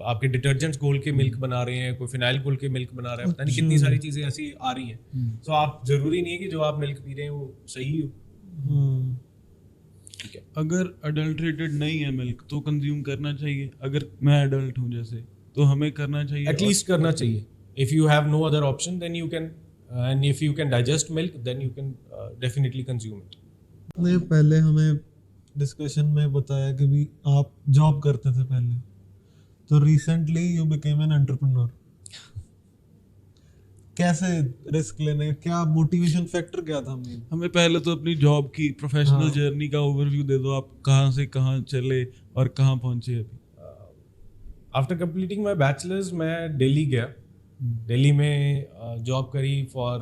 आपके डिटर्जेंट्स घोल के मिल्क बना रहे हैं, कोई फिनाइल घोल के मिल्क बना रहा है, पता नहीं कितनी सारी चीजें ऐसी आ रही हैं. तो आप जरूरी नहीं है कि जो आप मिल्क पी रहे हैं वो सही हो. ठीक है, अगर अडल्ट्रेटेड नहीं है मिल्क तो कंज्यूम करना चाहिए. अगर मैं एडल्ट हूँ जैसे, तो हमें करना चाहिए, एटलीस्ट करना चाहिए. If you have no other option then you can, and if you can digest milk then you can definitely consume it. ने पहले हमें डिस्कशन में बताया कि भी आप जॉब करते थे पहले, तो recently you became an entrepreneur. कैसे रिस्क लेने, क्या मोटिवेशन फैक्टर क्या था? हमें पहले तो अपनी जॉब की प्रोफेशनल जर्नी का ओवरव्यू दे दो. आप कहाँ से कहाँ चले और कहाँ पहुँचे अभी? आफ्टर कंप्लीटिंग माई बैचलर्स मैं दिल्ली गया. दिल्ली में जॉब करी फॉर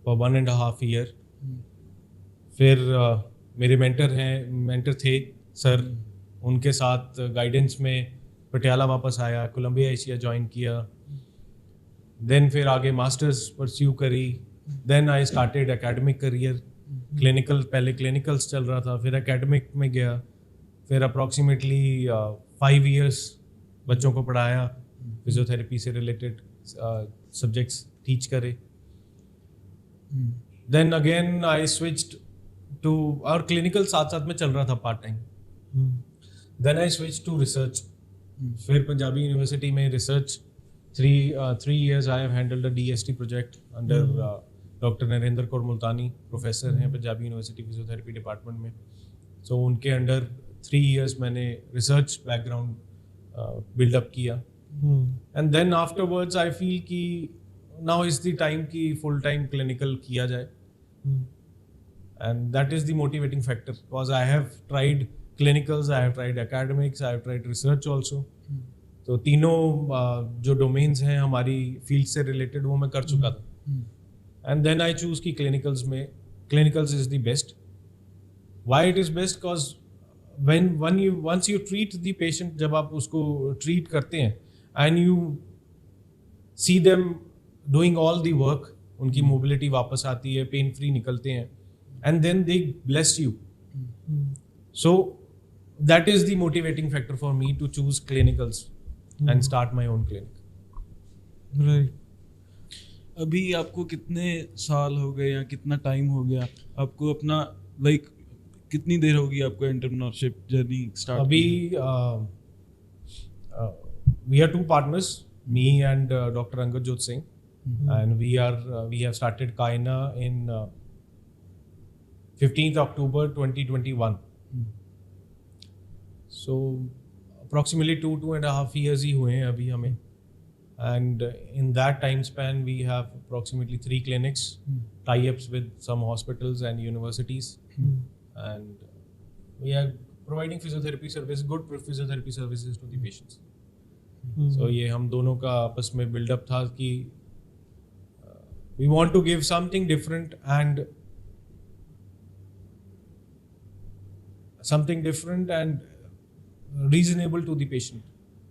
1.5 year. फिर मेरे मेंटर थे सर, उनके साथ गाइडेंस में पटियाला वापस आया, कोलंबिया एशिया ज्वाइन किया. देन फिर आगे मास्टर्स परस्यू करी. Then I started academic career. पहले क्लिनिकल्स चल रहा था, फिर एकेडमिक में गया. फिर अप्रॉक्सीमेटली 5 years बच्चों को पढ़ाया, फिजियोथेरेपी से रिलेटेड सब्जेक्ट्स टीच करे. Then again I switched to और क्लिनिकल साथ साथ में चल रहा था part time. Then I switched to research. फिर पंजाबी यूनिवर्सिटी में research 3 years I have handled a DST project under doctor Narendra Kaur Multani, professor हैं पंजाबी यूनिवर्सिटी फिजियोथेरेपी डिपार्टमेंट में. सो उनके अंडर 3 years मैंने रिसर्च बैकग्राउंड बिल्डअप किया. And then afterwards I feel कि now is the time कि full time clinical किया जाए. And that is the motivating factor because I have tried clinicals, I have tried academics, I have tried research also. तो तीनों जो domains हैं हमारी field से रिलेटेड वो मैं कर चुका था. एंड देन आई चूज कि clinicals is the best. Why it is best? Because once you treat the patient, जब आप उसको treat करते हैं and you see them doing all the work, उनकी mobility वापस आती है, pain free निकलते हैं, and then they bless you. So that is the motivating factor for me to choose clinicals and start my own clinic. Right. अभी आपको कितने साल हो गए या कितना टाइम हो गया आपको अपना कितनी देर होगी आपको एंटरप्रेन्योरशिप जर्नी स्टार्ट? अभी we are 2 partners, me and Dr. Angad Singh, and we have started Kaina in 15th October 2021. So approximately 2.5 years ही हुए हैं अभी हमें. And in that time span we have approximately 3 clinics, tie-ups with some hospitals and universities. And we are providing physiotherapy service, good physiotherapy services to the patients. So ये हम दोनों का आपस में build-up था कि we want to give something different and reasonable to the patient,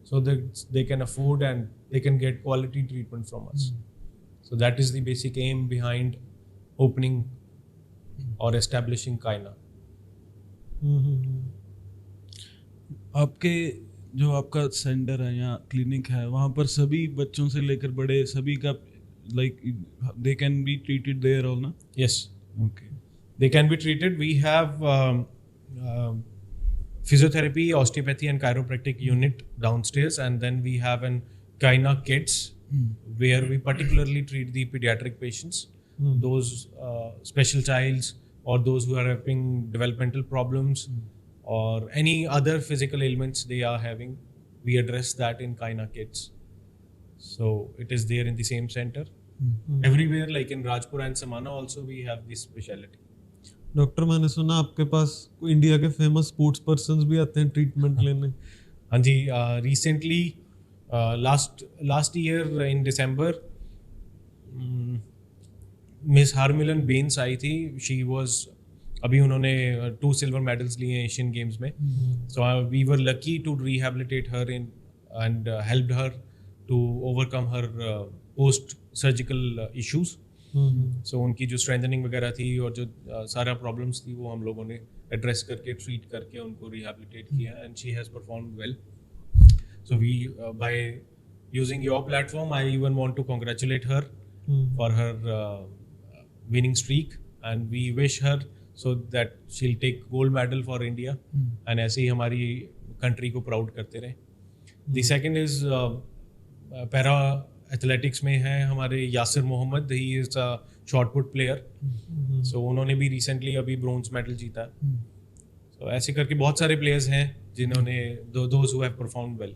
so that they can afford and they can get quality treatment from us. So that is the basic aim behind opening or establishing Kaina. आपके जो आपका centre है या clinic है वहाँ पर सभी बच्चों से लेकर बड़े सभी का they can be treated there all ना? Yes. Okay. They can be treated. We have physiotherapy, osteopathy and chiropractic unit downstairs, and then we have an Kaina Kids where we particularly treat the pediatric patients, those special childs or those who are having developmental problems or any other physical ailments they are having. We address that in Kaina Kids. So it is there in the same center. Everywhere, like in Rajpura and Samana also we have this specialty. Doctor, मैंने सुना आपके पास India के famous sports persons भी आते हैं treatment लेने. हाँ जी, recently last year in December miss Harmilan Bains आई थी. शी वाज अभी उन्होंने 2 सिल्वर मेडल्स लिए एशियन गेम्स में. So we were lucky to rehabilitate her in and helped her to overcome her post surgical issues. So उनकी जो स्ट्रेंथनिंग वगैरह थी और जो सारा प्रॉब्लम्स थी वो हम लोगों ने एड्रेस करके ट्रीट करके उनको रिहैबिलिटेट किया and she has performed well. So we by using your platform I even want to congratulate her for her winning streak, and we wish her so that she'll take gold medal for India and ऐसे ही हमारी country को proud करते रहे. The second is para athletics में है हमारे Yasir Mohammad. he is a shot put player. so उन्होंने भी recently अभी bronze medal जीता. so ऐसे करके बहुत सारे players हैं जिन्होंने those who have performed well.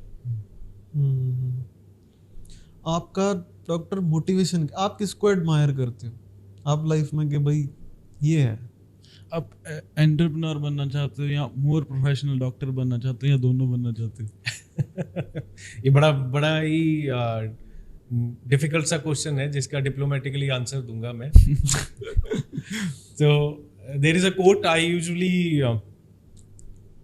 आपका डॉक्टर मोटिवेशन, आप किसको एडमायर करते हो आप लाइफ में कि भाई ये है? आप एंटरप्रेन्योर बनना चाहते हो या मोर प्रोफेशनल डॉक्टर बनना चाहते हो या दोनों बनना चाहते हो? ये बड़ा ही डिफिकल्ट सा क्वेश्चन है जिसका डिप्लोमेटिकली आंसर दूंगा मैं. तो there is a quote I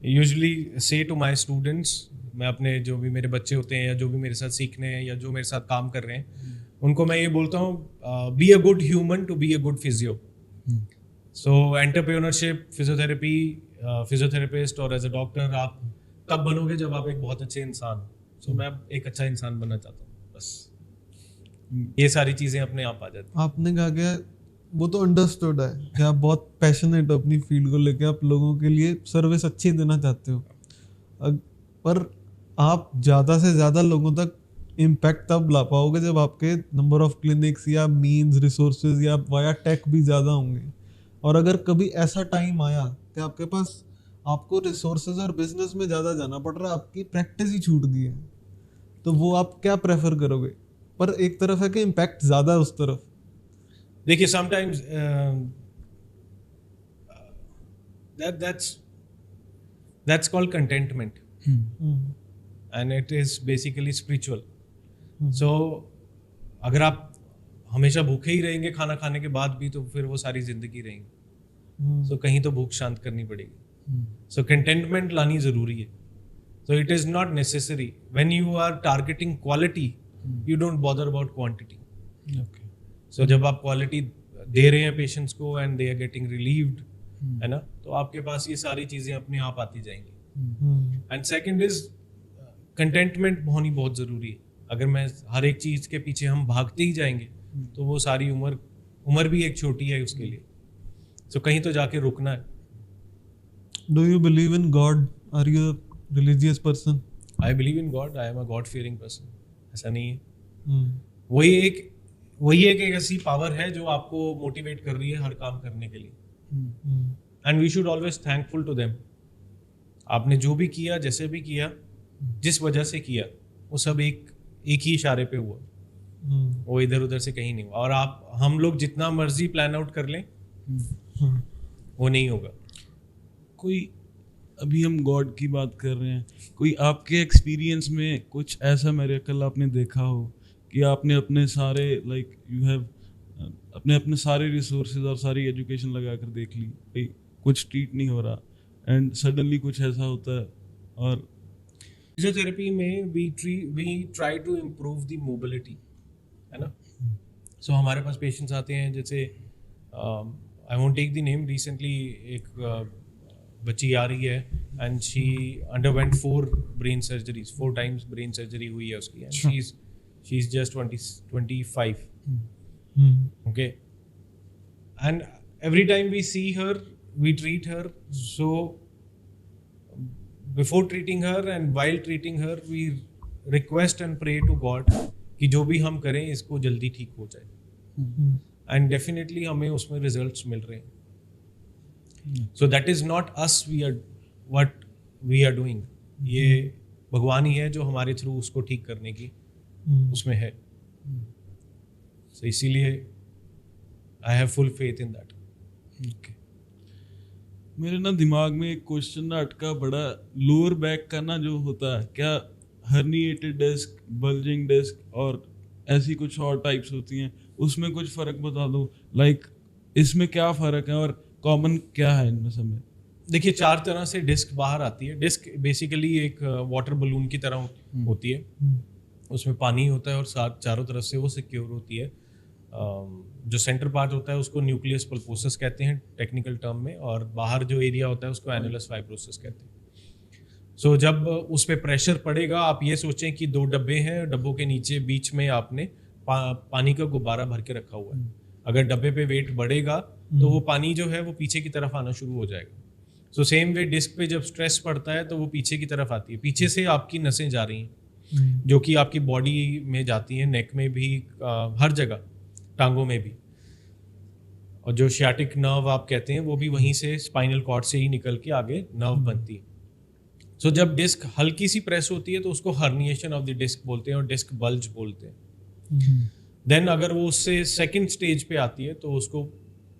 usually say to my students. मैं अपने जो भी मेरे बच्चे होते हैं या जो भी मेरे साथ सीखने हैं या जो मेरे साथ काम कर रहे हैं उनको मैं ये बोलता हूँ, be a good human to be a good physio. So entrepreneurship, physiotherapy, physiotherapist और एज अ डॉक्टर आप तब बनोगे जब आप एक बहुत अच्छे इंसान हो। सो मैं एक अच्छा इंसान बनना चाहता हूँ, बस ये सारी चीजें अपने आप आ जाती। आपने कहा क्या, वो तो अंडरस्टूड है कि आप बहुत पैशनेट हो अपनी फील्ड को लेके, आप लोगों के लिए सर्विस अच्छी देना चाहते हो, पर आप ज़्यादा से ज़्यादा लोगों तक इम्पैक्ट तब ला पाओगे जब आपके नंबर ऑफ क्लिनिक्स या मींस रिसोर्सेज या वाया टेक भी ज़्यादा होंगे। और अगर कभी ऐसा टाइम आया कि आपके पास आपको रिसोर्सेज और बिजनेस में ज़्यादा जाना पड़ रहा है, आपकी प्रैक्टिस ही छूट गई है, तो वो आप क्या प्रेफर करोगे? पर एक तरफ है कि इम्पैक्ट ज़्यादा है उस तरफ। देखिए sometimes that's called contentment and it is basically spiritual. So अगर आप हमेशा भूखे ही रहेंगे खाना खाने के बाद भी, तो फिर वो सारी जिंदगी रहेंगी। So कहीं तो भूख शांत करनी पड़ेगी। So contentment लानी जरूरी है। So it is not necessary when you are targeting quality, you don't bother about quantity. Okay. So जब आप क्वालिटी दे रहे हैं पेशेंट्स को and they are getting relieved, है ना, तो आपके पास ये सारी चीजें अपने आप आती जाएंगी। एंड सेकंड इज कंटेंटमेंट होनी बहुत जरूरी है। अगर मैं हर एक चीज के पीछे हम भागते ही जाएंगे तो वो सारी उम्र भी एक छोटी है उसके लिए। सो कहीं तो जाके रुकना है। Do you believe in God? Are you religious person? I believe in God, I am a God fearing person. ऐसा नहीं है, वही एक ऐसी पावर है जो आपको मोटिवेट कर रही है हर काम करने के लिए। And we should always thankful to them. आपने जो भी किया, जैसे भी किया, जिस वजह से किया, वो सब एक ही इशारे पे हुआ, वो इधर उधर से कहीं नहीं हुआ। और हम लोग जितना मर्जी प्लान आउट कर लें, वो नहीं होगा। कोई, अभी हम गॉड की बात कर रहे हैं, कोई आपके एक्सपीरियंस में कुछ ऐसा मिरेकल आपने देखा हो कि आपने अपने सारे यू हैव अपने सारे रिसोर्सेज और सारी एजुकेशन लगा कर देख ली, भाई कुछ ट्रीट नहीं हो रहा, एंड सडनली कुछ ऐसा होता है? और फिजियोथेरेपी में we try to improve the mobility, है ना। सो हमारे पास पेशेंट्स आते हैं, जैसे I won't take the name, recently एक बच्ची आ रही है and she underwent 4 brain surgeries, 4 times brain surgery हुई है उसकी, and she is just 25. Okay, and every time we see her, we treat her. So before treating her and while treating her, we request and pray to God कि जो भी हम करें इसको जल्दी ठीक हो जाए। And definitely हमें उसमें results मिल रहे हैं। So that is not us, what we are doing. ये भगवान ही है जो हमारे थ्रू उसको ठीक करने की उसमें है। So इसीलिए I have full faith in that. Okay. मेरे ना दिमाग में एक क्वेश्चन ना अटका बड़ा, लोअर बैक का ना जो होता है, क्या हर्निएटेड डिस्क, बल्जिंग डिस्क और ऐसी कुछ और टाइप्स होती हैं, उसमें कुछ फ़र्क बता दो, इसमें क्या फ़र्क है और कॉमन क्या है इनमें सब में? देखिए 4 तरह से डिस्क बाहर आती है। डिस्क बेसिकली एक वाटर बलून की तरह होती है, उसमें पानी होता है और चारों तरफ से वो सिक्योर होती है। जो सेंटर पार्ट होता है उसको न्यूक्लियस पल्पोसस कहते हैं टेक्निकल टर्म में, और बाहर जो एरिया होता है उसको एनुलस फाइब्रोसिस कहते हैं। सो जब उस पर प्रेशर पड़ेगा, आप ये सोचें कि 2 डब्बे हैं, डब्बों के नीचे बीच में आपने पानी का गुब्बारा भर के रखा हुआ है। अगर डब्बे पे वेट बढ़ेगा तो वो पानी जो है वो पीछे की तरफ आना शुरू हो जाएगा। सो सेम वे डिस्क पे जब स्ट्रेस पड़ता है तो वो पीछे की तरफ आती है, पीछे से आपकी नसें जा रही हैं जो कि आपकी बॉडी में जाती हैं, नेक में भी, हर जगह, टांगों में भी। और जो शियाटिक नर्व आप कहते हैं वो भी वहीं से स्पाइनल कॉर्ड से ही निकल के आगे नर्व बनती है। सो जब डिस्क हल्की सी प्रेस होती है तो उसको हर्निएशन ऑफ द डिस्क बोलते हैं और डिस्क बल्ज बोलते हैं। देन अगर वो उससे सेकंड स्टेज पे आती है तो उसको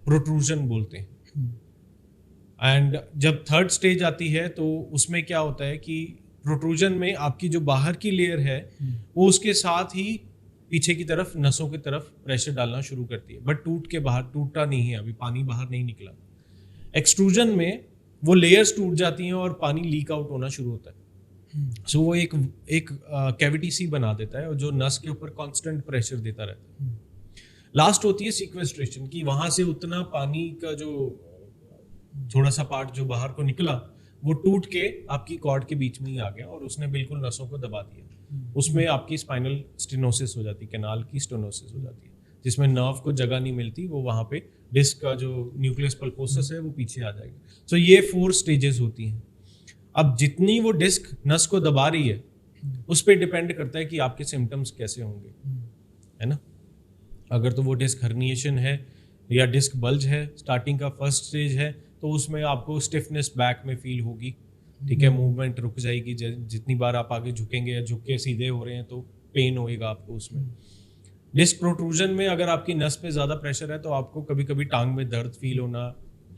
प्रोट्रूजन बोलते हैं। एंड जब थर्ड स्टेज आती है तो उसमें क्या होता है कि प्रोट्रूजन में आपकी जो बाहर की लेयर है वो उसके साथ ही पीछे की तरफ नसों की तरफ प्रेशर डालना शुरू करती है, बट टूटा नहीं है, अभी पानी बाहर नहीं निकला। एक्सट्रूजन में वो लेयर्स टूट जाती हैं और पानी लीक आउट होना शुरू होता है। सो वो एक कैविटी सी बना देता है और जो नस के ऊपर कांस्टेंट प्रेशर देता रहता है। लास्ट होती है सीक्वेस्ट्रेशन की, वहां से उतना पानी का जो थोड़ा सा पार्ट जो बाहर को निकला वो टूट के आपकी कॉर्ड के बीच में ही आ गया और उसने बिल्कुल नसों को दबा दिया। उसमें आपकी स्पाइनल स्टेनोसिस हो जाती है, कैनाल की स्टेनोसिस हो जाती है, जिसमें नर्व को जगह नहीं मिलती, वो वहाँ पे डिस्क का जो न्यूक्लियस पल्पोसस है वो पीछे आ जाएगा। सो ये 4 स्टेजेस होती हैं। अब जितनी वो डिस्क नस को दबा रही है उस पर डिपेंड करता है कि आपके सिम्टम्स कैसे होंगे, है ना। अगर तो वो डिस्क हर्निएशन है या डिस्क बल्ज है, स्टार्टिंग का फर्स्ट स्टेज है, तो उसमें आपको स्टिफनेस बैक में फील होगी, ठीक है, मूवमेंट रुक जाएगी, जितनी बार आप आगे झुकेंगे या झुक के सीधे हो रहे हैं तो पेन होएगा आपको उसमें। डिस्क प्रोट्रूजन में अगर आपकी नस पे ज़्यादा प्रेशर है तो आपको कभी कभी टांग में दर्द फील होना,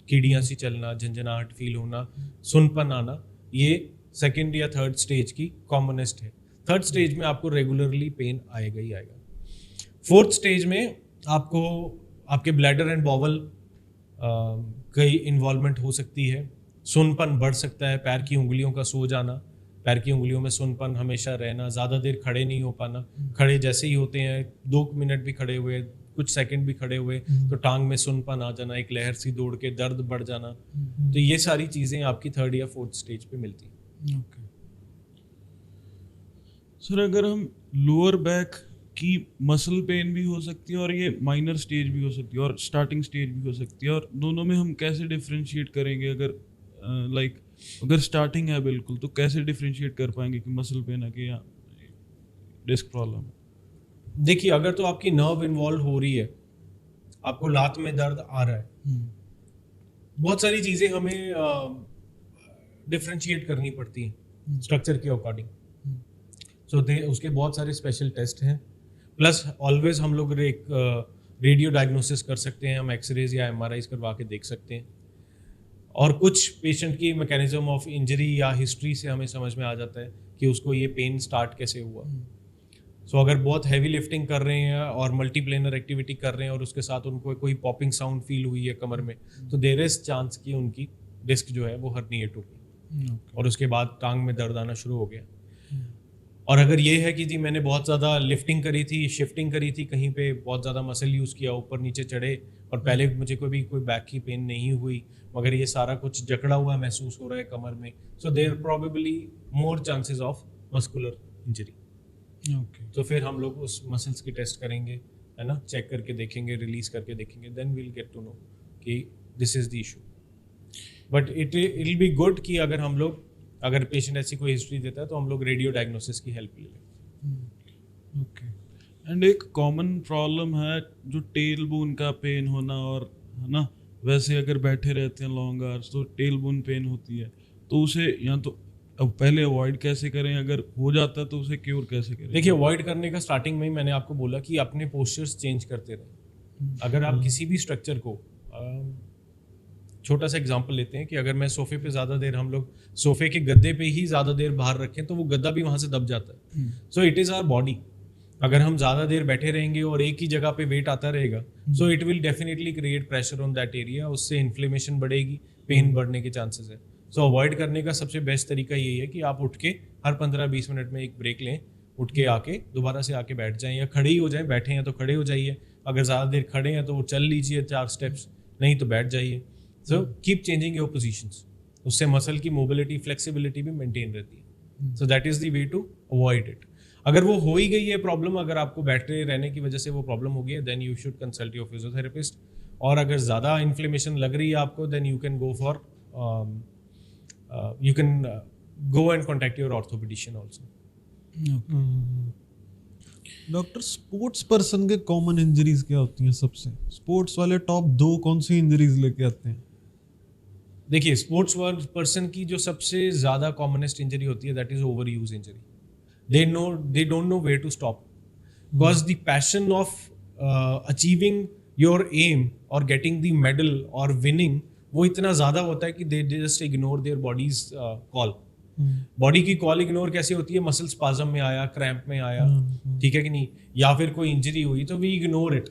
कीड़ियाँ सी चलना, झंझनाहट फील होना, सुनपन आना, ये सेकेंड या थर्ड स्टेज की कॉमनेस्ट है। थर्ड स्टेज में आपको रेगुलरली पेन आएगा ही आएगा। फोर्थ स्टेज में आपको आपके ब्लैडर एंड बॉवल कई इन्वॉल्वमेंट हो सकती है, सुनपन बढ़ सकता है, पैर की उंगलियों का सो जाना, पैर की उंगलियों में सुनपन हमेशा रहना, ज़्यादा देर खड़े नहीं हो पाना, खड़े जैसे ही होते हैं 2 मिनट भी खड़े हुए, कुछ सेकंड भी खड़े हुए तो टांग में सुनपन आ जाना, एक लहर सी दौड़ के दर्द बढ़ जाना। तो ये सारी चीज़ें आपकी थर्ड या फोर्थ स्टेज पे मिलती हैं। ओके सर, अगर हम लोअर बैक की मसल पेन भी हो सकती है और ये माइनर स्टेज भी हो सकती है और स्टार्टिंग स्टेज भी हो सकती है, और दोनों में हम कैसे डिफरेंशिएट करेंगे? अगर अगर स्टार्टिंग है बिल्कुल तो कैसे डिफरेंशिएट कर पाएंगे कि मसल पेन है कि या डिस्क प्रॉब्लम है? देखिए, अगर तो आपकी नर्व इन्वॉल्व हो रही है, आपको लात में दर्द आ रहा है, बहुत सारी चीज़ें हमें डिफरेंशिएट करनी पड़ती हैं स्ट्रक्चर के अकॉर्डिंग। सो उसके बहुत सारे स्पेशल टेस्ट हैं, प्लस ऑलवेज हम लोग एक रेडियो डायग्नोसिस कर सकते हैं, हम एक्सरेज या एमआरआईज करवा के देख सकते हैं, और कुछ पेशेंट की मैकेनिज्म ऑफ इंजरी या हिस्ट्री से हमें समझ में आ जाता है कि उसको ये पेन स्टार्ट कैसे हुआ। सो अगर बहुत हैवी लिफ्टिंग कर रहे हैं और मल्टीप्लेनर एक्टिविटी कर रहे हैं और उसके साथ उनको कोई पॉपिंग साउंड फील हुई है कमर में, तो देयर इज चांस कि उनकी डिस्क जो है वो हर्निएट होगी और उसके बाद टांग में दर्द आना शुरू हो गया। और अगर ये है कि जी मैंने बहुत ज़्यादा लिफ्टिंग करी थी, शिफ्टिंग करी थी, कहीं पे बहुत ज़्यादा मसल यूज़ किया, ऊपर नीचे चढ़े, और पहले मुझे कोई बैक की पेन नहीं हुई, मगर ये सारा कुछ जकड़ा हुआ महसूस हो रहा है कमर में, so there probably more chances of muscular injury. तो फिर हम लोग उस मसल्स की टेस्ट करेंगे, है ना, चेक करके देखेंगे, रिलीज करके देखेंगे, then we'll get to know कि this is the issue. But it will be good कि अगर हम लोग, अगर पेशेंट ऐसी कोई हिस्ट्री देता है तो हम लोग रेडियो डायग्नोसिस की हेल्प ले लें। ओके। एंड एक कॉमन प्रॉब्लम है जो टेल बोन का पेन होना, और है ना, वैसे अगर बैठे रहते हैं लॉन्ग आवर्स तो टेल बोन पेन होती है, तो उसे या तो अब पहले अवॉइड कैसे करें, अगर हो जाता है तो उसे क्योर कैसे करें? देखिए, अवॉइड करने का स्टार्टिंग में ही मैंने आपको बोला कि अपने पोस्चर्स चेंज करते रहें। अगर आप किसी भी स्ट्रक्चर को, छोटा सा एग्जांपल लेते हैं कि अगर मैं सोफे पे ज़्यादा देर, हम लोग सोफे के गद्दे पे ही ज़्यादा देर बाहर रखें तो वो गद्दा भी वहाँ से दब जाता है। So it is our body. अगर हम ज़्यादा देर बैठे रहेंगे और एक ही जगह पे वेट आता रहेगा, so it will definitely create pressure on that area, उससे इन्फ्लेमेशन बढ़ेगी, पेन बढ़ने के चांसेस है। सो अवॉइड करने का सबसे बेस्ट तरीका यही है कि आप उठ के हर 15-20 मिनट में एक ब्रेक लें, उठ के आके दोबारा से आके बैठ जाएं, या खड़े ही हो जाएं, बैठे हैं तो खड़े हो जाइए, अगर ज़्यादा देर खड़े हैं तो चल लीजिए 4 स्टेप्स, नहीं तो बैठ जाइए। So keep changing your positions, उससे मसल की मोबिलिटी, फ्लेक्सिबिलिटी भी मेंटेन रहती है। So that is the way to avoid it. अगर वो हो ही गई है प्रॉब्लम, अगर आपको बैठे रहने की वजह से वो प्रॉब्लम हो गई है, then you should consult your physiotherapist. और अगर ज़्यादा इन्फ्लेमेशन लग रही है आपको, then you can go for you can go and contact your orthopedician also. Doctor, sports person के कॉमन इंजरीज क्या होती हैं? सबसे स्पोर्ट्स वाले टॉप 2 कौन सी इंजरीज लेके आते हैं? देखिए, स्पोर्ट्स पर्सन की जो सबसे ज़्यादा कॉमनेस्ट इंजरी होती है, that is over use injury. they don't know where to stop because the passion of achieving your aim or getting the medal or winning, वो इतना ज़्यादा होता है कि they just ignore their body's call. Body की call ignore कैसे होती है? मसल स्पाज्म में आया, क्रैम्प में आया, ठीक है कि नहीं, या फिर कोई इंजरी हुई, तो we ignore it,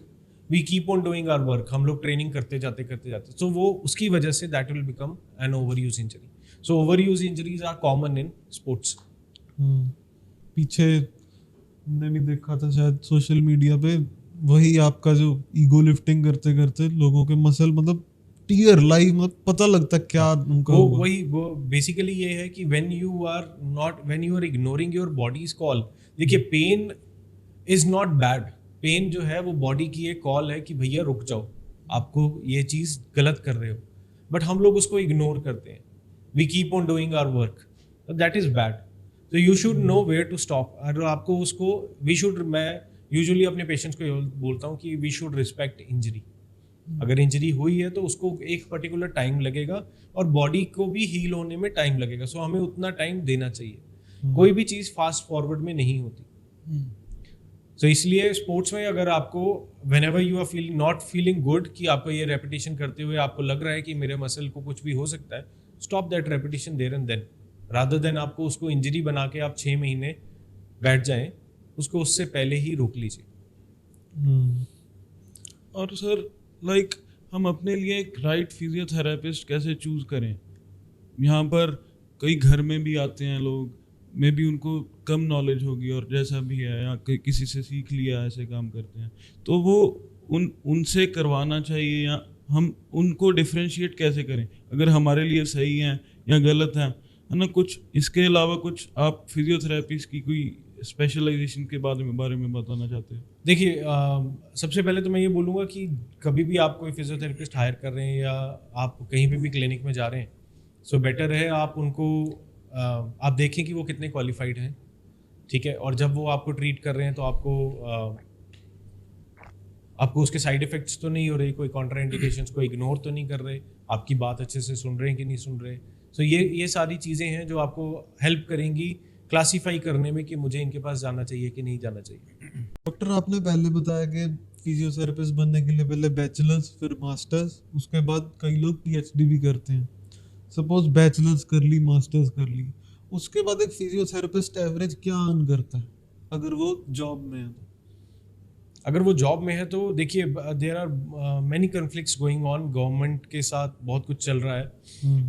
we keep on doing our work, हम लोग ट्रेनिंग करते जाते तो वो उसकी वजह से that will become an over use injury. So over use injuries are common in sports. पीछे हमने भी देखा था शायद सोशल मीडिया पे, वही आपका जो ईगो लिफ्टिंग करते करते लोगों के मसल मतलब टीयर लाइव, मतलब पता लगता क्या उनका हुआ। वो बेसिकली ये है कि when you are ignoring your body's call. देखिए pain is not bad, pain जो है वो बॉडी की एक कॉल है कि भैया रुक जाओ, आपको ये चीज गलत कर रहे हो, बट हम लोग उसको इग्नोर करते हैं, we keep on doing our work, that is bad. तो you should know where to stop. और आपको उसको मैं यूजुअली अपने पेशेंट्स को ये बोलता हूँ कि वी शुड रिस्पेक्ट इंजरी। अगर इंजरी हुई है तो उसको एक पर्टिकुलर टाइम लगेगा और बॉडी को भी हील होने में टाइम लगेगा, सो हमें उतना टाइम देना चाहिए। कोई भी चीज़ फास्ट फॉरवर्ड में नहीं होती। सो इसलिए स्पोर्ट्स में अगर आपको whenever you are not feeling good कि आपको ये रेपिटेशन करते हुए आपको लग रहा है कि मेरे मसल को कुछ भी हो सकता है, stop that repetition there and then, rather than आपको उसको इंजरी बना के आप 6 महीने बैठ जाएं, उसको उससे पहले ही रोक लीजिए। और सर लाइक हम अपने लिए एक राइट फिजियोथेरेपिस्ट कैसे चूज करें? यहाँ पर कई घर में भी आते हैं लोग, मे बी उनको कम नॉलेज होगी और जैसा भी है या किसी से सीख लिया ऐसे काम करते हैं, तो वो उनसे करवाना चाहिए या हम उनको डिफरेंशिएट कैसे करें अगर हमारे लिए सही है या गलत है ना? कुछ इसके अलावा कुछ आप फिजियोथेरेपिस्ट की कोई स्पेशलाइजेशन के बारे में बताना चाहते हैं? देखिए सबसे पहले तो मैं ये बोलूँगा कि कभी भी आप कोई फिजियोथेरेपिस्ट हायर कर रहे हैं या आप कहीं पे भी क्लिनिक में जा रहे हैं, सो बेटर है आप उनको आप देखें कि वो कितने क्वालिफाइड हैं, ठीक है? और जब वो आपको ट्रीट कर रहे हैं तो आपको उसके साइड इफ़ेक्ट्स तो नहीं हो रहे, कोई कॉन्ट्रा इंडिकेशंस को इग्नोर तो नहीं कर रहे, आपकी बात अच्छे से सुन रहे हैं कि नहीं सुन रहे। सो ये सारी चीज़ें हैं जो आपको हेल्प करेंगी क्लासीफाई करने में कि मुझे इनके पास जाना चाहिए कि नहीं जाना चाहिए। डॉक्टर आपने पहले बताया कि फिजियोथेरेपिस्ट बनने के लिए पहले बैचलर्स फिर मास्टर्स, उसके बाद कई लोग पीएचडी भी करते हैं। सपोज बैचलर्स कर ली, मास्टर्स कर ली, उसके बाद एक फिजियोथेरेपिस्ट एवरेज क्या अर्न करता है अगर वो जॉब में है? अगर वो जॉब में है तो देखिए there are many conflicts going on, government के साथ बहुत कुछ चल रहा है,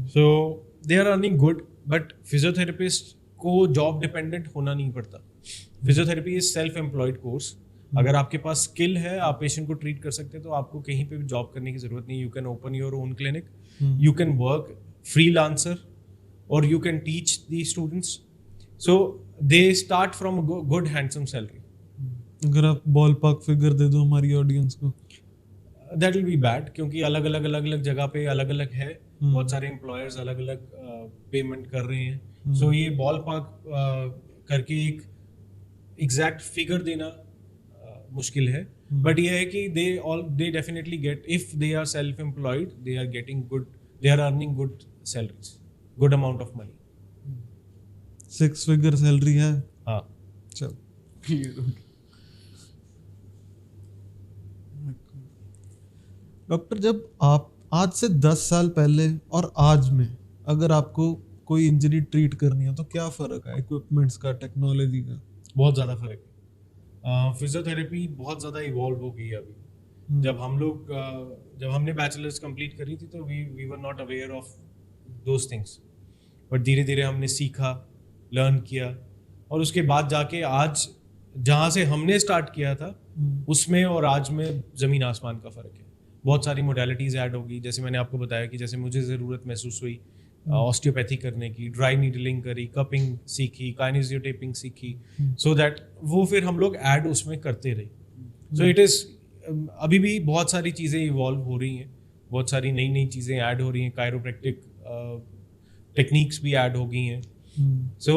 so they are earning good, but physiotherapist को जॉब डिपेंडेंट होना नहीं पड़ता। Physiotherapy is self employed course. अगर आपके पास स्किल है, आप पेशेंट को ट्रीट कर सकते हैं, तो आपको कहीं पे भी जॉब करने की जरूरत नहीं। You can open your own clinic, you can work freelancer और you can teach the students, so they start from good handsome salary. अगर आप बॉल पार्क फिगर दे दो हमारी ऑडियंस को, दैट विल बी बैड, क्योंकि अलग अलग जगह पे अलग अलग है, बहुत सारे एम्प्लॉयर्स अलग अलग पेमेंट कर रहे हैं। सो ये बॉल पार्क करके एक एग्जैक्ट फिगर देना मुश्किल है, बट ये है कि they definitely get, if they are self employed, they are getting good, they are earning good salaries, good amount of money. 6 figure salary है। हाँ चल डॉक्टर, जब आप आज से 10 साल पहले और आज में अगर आपको कोई इंजरी ट्रीट करनी है तो क्या फ़र्क है इक्विपमेंट्स का, टेक्नोलॉजी का? बहुत ज़्यादा फर्क है। फिजियोथेरेपी बहुत ज़्यादा इवॉल्व हो गई है अभी। जब हमने बैचलर्स कंप्लीट करी थी तो we were not aware of those things, but धीरे धीरे हमने सीखा, लर्न किया, और उसके बाद जाके आज जहाँ से हमने स्टार्ट किया था उसमें और आज में ज़मीन आसमान का फ़र्क है। बहुत सारी मोडालिटीज़ ऐड होगी, जैसे मैंने आपको बताया कि जैसे मुझे ज़रूरत महसूस हुई ऑस्टियोपैथी करने की, ड्राई नीडलिंग करी, कपिंग सीखी, काइनेसियोटेपिंग सीखी, सो दैट वो फिर हम लोग ऐड उसमें करते रहे। सो इट इज़ अभी भी बहुत सारी चीज़ें इवॉल्व हो रही हैं, बहुत सारी नई नई चीज़ें ऐड हो रही हैं, कायरोप्रैक्टिक टेक्निक्स भी ऐड हो गई हैं। सो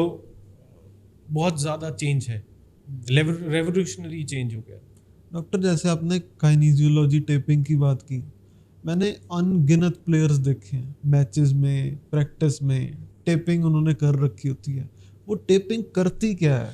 बहुत ज़्यादा चेंज है, रेवोल्यूशनरी चेंज हो गया। डॉक्टर, जैसे आपने काइनेसियोलॉजी टेपिंग की बात की, मैंने अनगिनत प्लेयर्स देखे हैं मैचेस में, प्रैक्टिस में, टेपिंग उन्होंने कर रखी होती है। वो टेपिंग करती क्या है?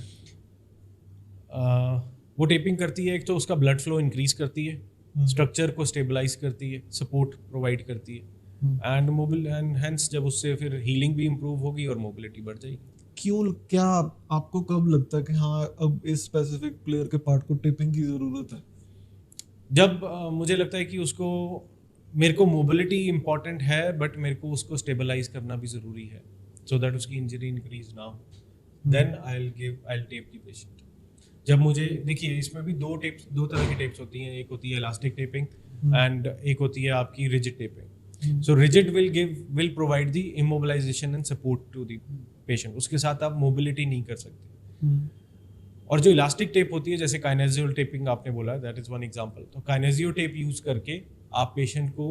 वो टेपिंग करती है, एक तो उसका ब्लड फ्लो इंक्रीज करती है, स्ट्रक्चर को स्टेबलाइज करती है, सपोर्ट प्रोवाइड करती है, एंड हेंस जब उससे फिर हीलिंग भी इम्प्रूव होगी और मोबिलिटी बढ़ जाएगी। क्यों, क्या आपको कब लगता है कि हाँ अब इस स्पेसिफिक प्लेयर के पार्ट को टेपिंग की ज़रूरत है? जब मुझे लगता है कि मेरे को मोबिलिटी इंपॉर्टेंट है, बट मेरे को उसको स्टेबलाइज करना भी ज़रूरी है, सो दैट उसकी इंजरी इंक्रीज ना हो, then I tape the patient. जब मुझे देखिए, इसमें भी दो तरह की टेप्स होती हैं, एक होती है इलास्टिक टेपिंग एंड एक होती है आपकी rigid taping. So rigid will provide the immobilization and support to the patient. उसके साथ आप mobility नहीं कर सकते. और जो इलास्टिक टेप होती है, जैसे काइनेजियल टेपिंग आपने बोला, दैट इज वन एग्जांपल. तो काइनेजियो टेप यूज करके आप पेशेंट को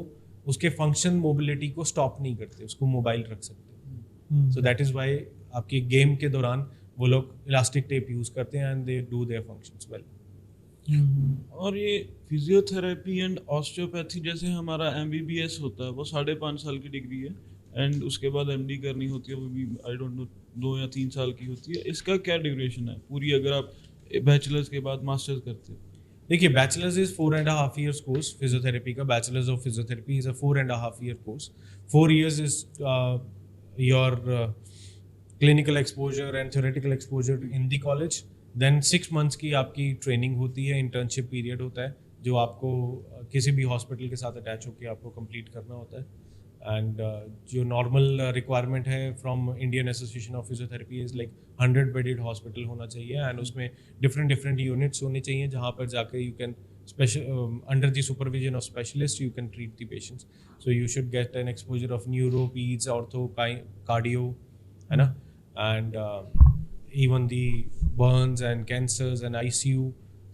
उसके फंक्शन मोबिलिटी को स्टॉप नहीं करते, उसको मोबाइल रख सकते. सो दैट इज व्हाई आपकी गेम के दौरान वो लोग इलास्टिक टेप यूज करते हैं and they do their functions well. और ये फिजियोथेरेपी एंड ऑस्टियोपैथी जैसे हमारा MBBS होता है वो 5.5 साल की डिग्री है, एंड उसके बाद MD करनी होती है, वो भी आई डोंट नो 2 या 3 साल की होती है. इसका क्या ड्यूरेशन है पूरी, अगर आप बैचलर्स के बाद मास्टर्स करते हैं? देखिए, bachelors is 4.5 years course physiotherapy का. Bachelors of physiotherapy is a 4.5 year course. 4 years is your clinical exposure and theoretical exposure in the college. Then 6 months की आपकी ट्रेनिंग होती है, इंटर्नशिप पीरियड होता है जो आपको किसी भी हॉस्पिटल के साथ अटैच होकर आपको कंप्लीट करना होता है. एंड जो नॉर्मल रिक्वायरमेंट है from Indian association of physiotherapy is like 100 bedded hospital होना चाहिए, एंड उसमें डिफरेंट यूनिट्स होने चाहिए जहाँ पर जाकर you can special under the supervision of specialists you can treat the patients. So you should get an exposure of neuro, peds, ortho, cardio, है ना, and even the burns and cancers and ICU.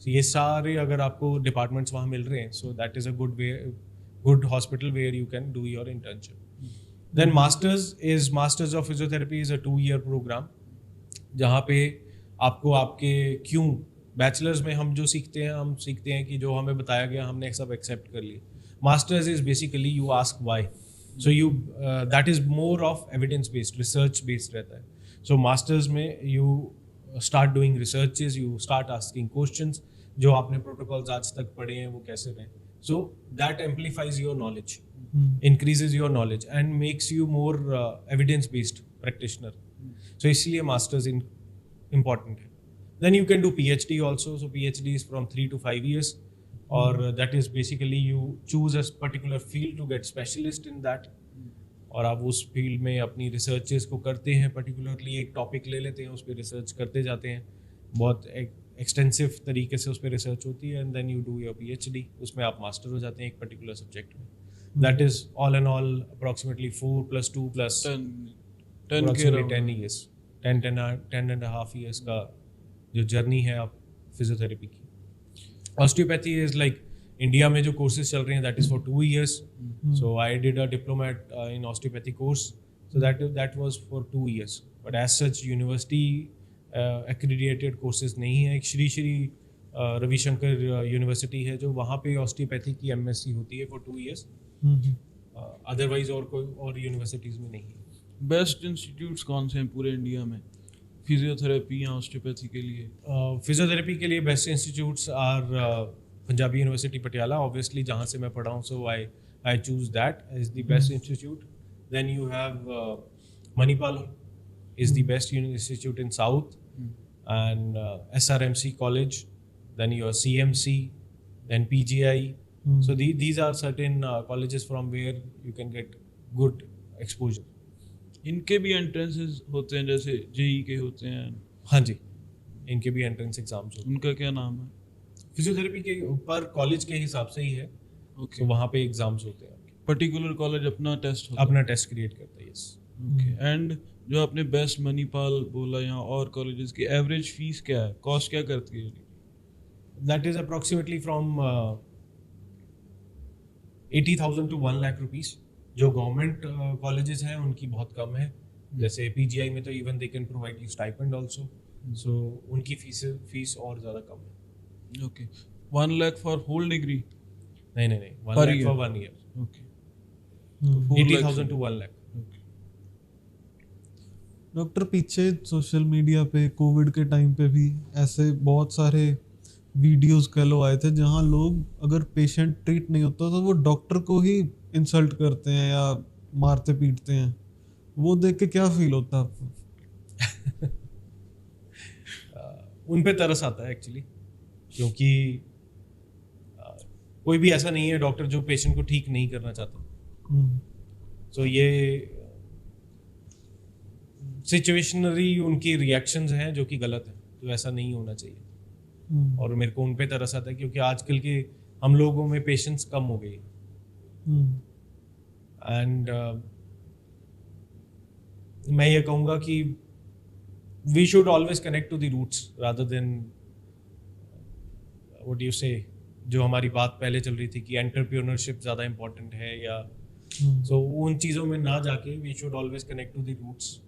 So ये सारे अगर आपको departments वहाँ मिल रहे हैं, so that is a good hospital where you can do your internship. Then Masters of Physiotherapy is a 2-year program जहाँ पे आपको आपके क्यों बैचलर्स में हम सीखते हैं कि जो हमें बताया गया हमने सब एक्सेप्ट कर लिया. Masters is basically you ask why. So you that is more of evidence based, research based रहता है. सो मास्टर्स में you start doing researches, you start asking questions, जो आपने प्रोटोकॉल्स आज तक पढ़े हैं वो कैसे रहे. So that amplifies your knowledge, increases your knowledge and makes you more evidence based practitioner. So इसलिए मास्टर्स इम्पॉर्टेंट है. Then you can do PhD also. So PhD is from 3 to 5 years, or that is basically you choose a particular field to get specialist in that. और आप उस field में अपनी researches को करते हैं, पर्टिकुलरली एक टॉपिक ले लेते हैं, उस पर रिसर्च करते जाते हैं, बहुत एक्सटेंसिव तरीके से उस पर रिसर्च होती है, and then you do your PhD. उसमें आप मास्टर हो जाते हैं एक पर्टिकुलर सब्जेक्ट में. That is all and all approximately 4 + 2 + 10 years, 10.5 years का जो जर्नी है आप फिजियोथेरेपी की. ऑस्टियोपैथी इज लाइक इंडिया में जो कोर्सेज चल रहे हैं that is for 2 years. So I did a diploma in osteopathy course, so that was for 2 years. But as such university accredited courses नहीं है. एक श्री रविशंकर यूनिवर्सिटी है जो वहाँ पे ऑस्टियोपैथी की MSc होती है फॉर 2 years. अदरवाइज और कोई और यूनिवर्सिटीज़ में नहीं है. बेस्ट इंस्टीट्यूट्स कौन से हैं पूरे इंडिया में फिजियोथेरेपी या ऑस्टियोपैथी के लिए? फिजियोथेरेपी के लिए best institutes are Punjabi university Patiala, obviously जहाँ से मैं पढ़ा हूँ, so I choose that as the best institute. Then you have Manipal is the best institute in south, and SRMC college, then your CMC, then PGI. So these are certain colleges from where you can get good exposure. इनके भी entrances होते हैं जैसे JEE के होते हैं? हाँ जी, इनके भी एंट्रेंस एग्जाम्स होते हैं. उनका क्या नाम है? फिजियोथेरेपी के ऊपर कॉलेज के हिसाब से ही है. ओके. तो वहाँ पे एग्जाम्स होते हैं. पर्टिकुलर कॉलेज अपना टेस्ट होता है? अपना टेस्ट क्रिएट करता है. यस. ओके. एंड जो आपने बेस्ट मणिपाल बोला या और कॉलेजेस की एवरेज फीस क्या है, कॉस्ट क्या करती है? That is approximately from 80,000 to 1 lakh rupees. जो गवर्नमेंट कॉलेजेस हैं उनकी बहुत कम है. जैसे PGI में तो even they can provide you stipend also, so उनकी फीस और ज़्यादा कम है. Okay. 1 lakh for whole degree? नहीं 1 lakh for 1 year. Okay. 80,000 to 1 lakh. Doctor, पीछे सोशल मीडिया पे कोविड के टाइम पे भी ऐसे बहुत सारे वीडियोस कह लो आए थे जहाँ लोग अगर पेशेंट ट्रीट नहीं होता तो वो डॉक्टर को ही इंसल्ट करते हैं या मारते पीटते हैं. वो देख के क्या फील होता है आपको? उन पे तरस आता है एक्चुअली, क्योंकि कोई भी ऐसा नहीं है डॉक्टर जो पेशेंट को ठीक नहीं करना चाहता. सो ये सिचुएशनरी उनकी रिएक्शंस हैं जो कि गलत है, तो ऐसा नहीं होना चाहिए. और मेरे को उन पे तरस आता है क्योंकि आजकल के हम लोगों में पेशेंस कम हो गई, एंड मैं ये कहूँगा कि we should always connect to the roots rather than what you say, जो हमारी बात पहले चल रही थी कि एंटरप्रेन्योरशिप ज़्यादा इंपॉर्टेंट है या सो उन चीज़ों में ना जाके we should always connect to the roots.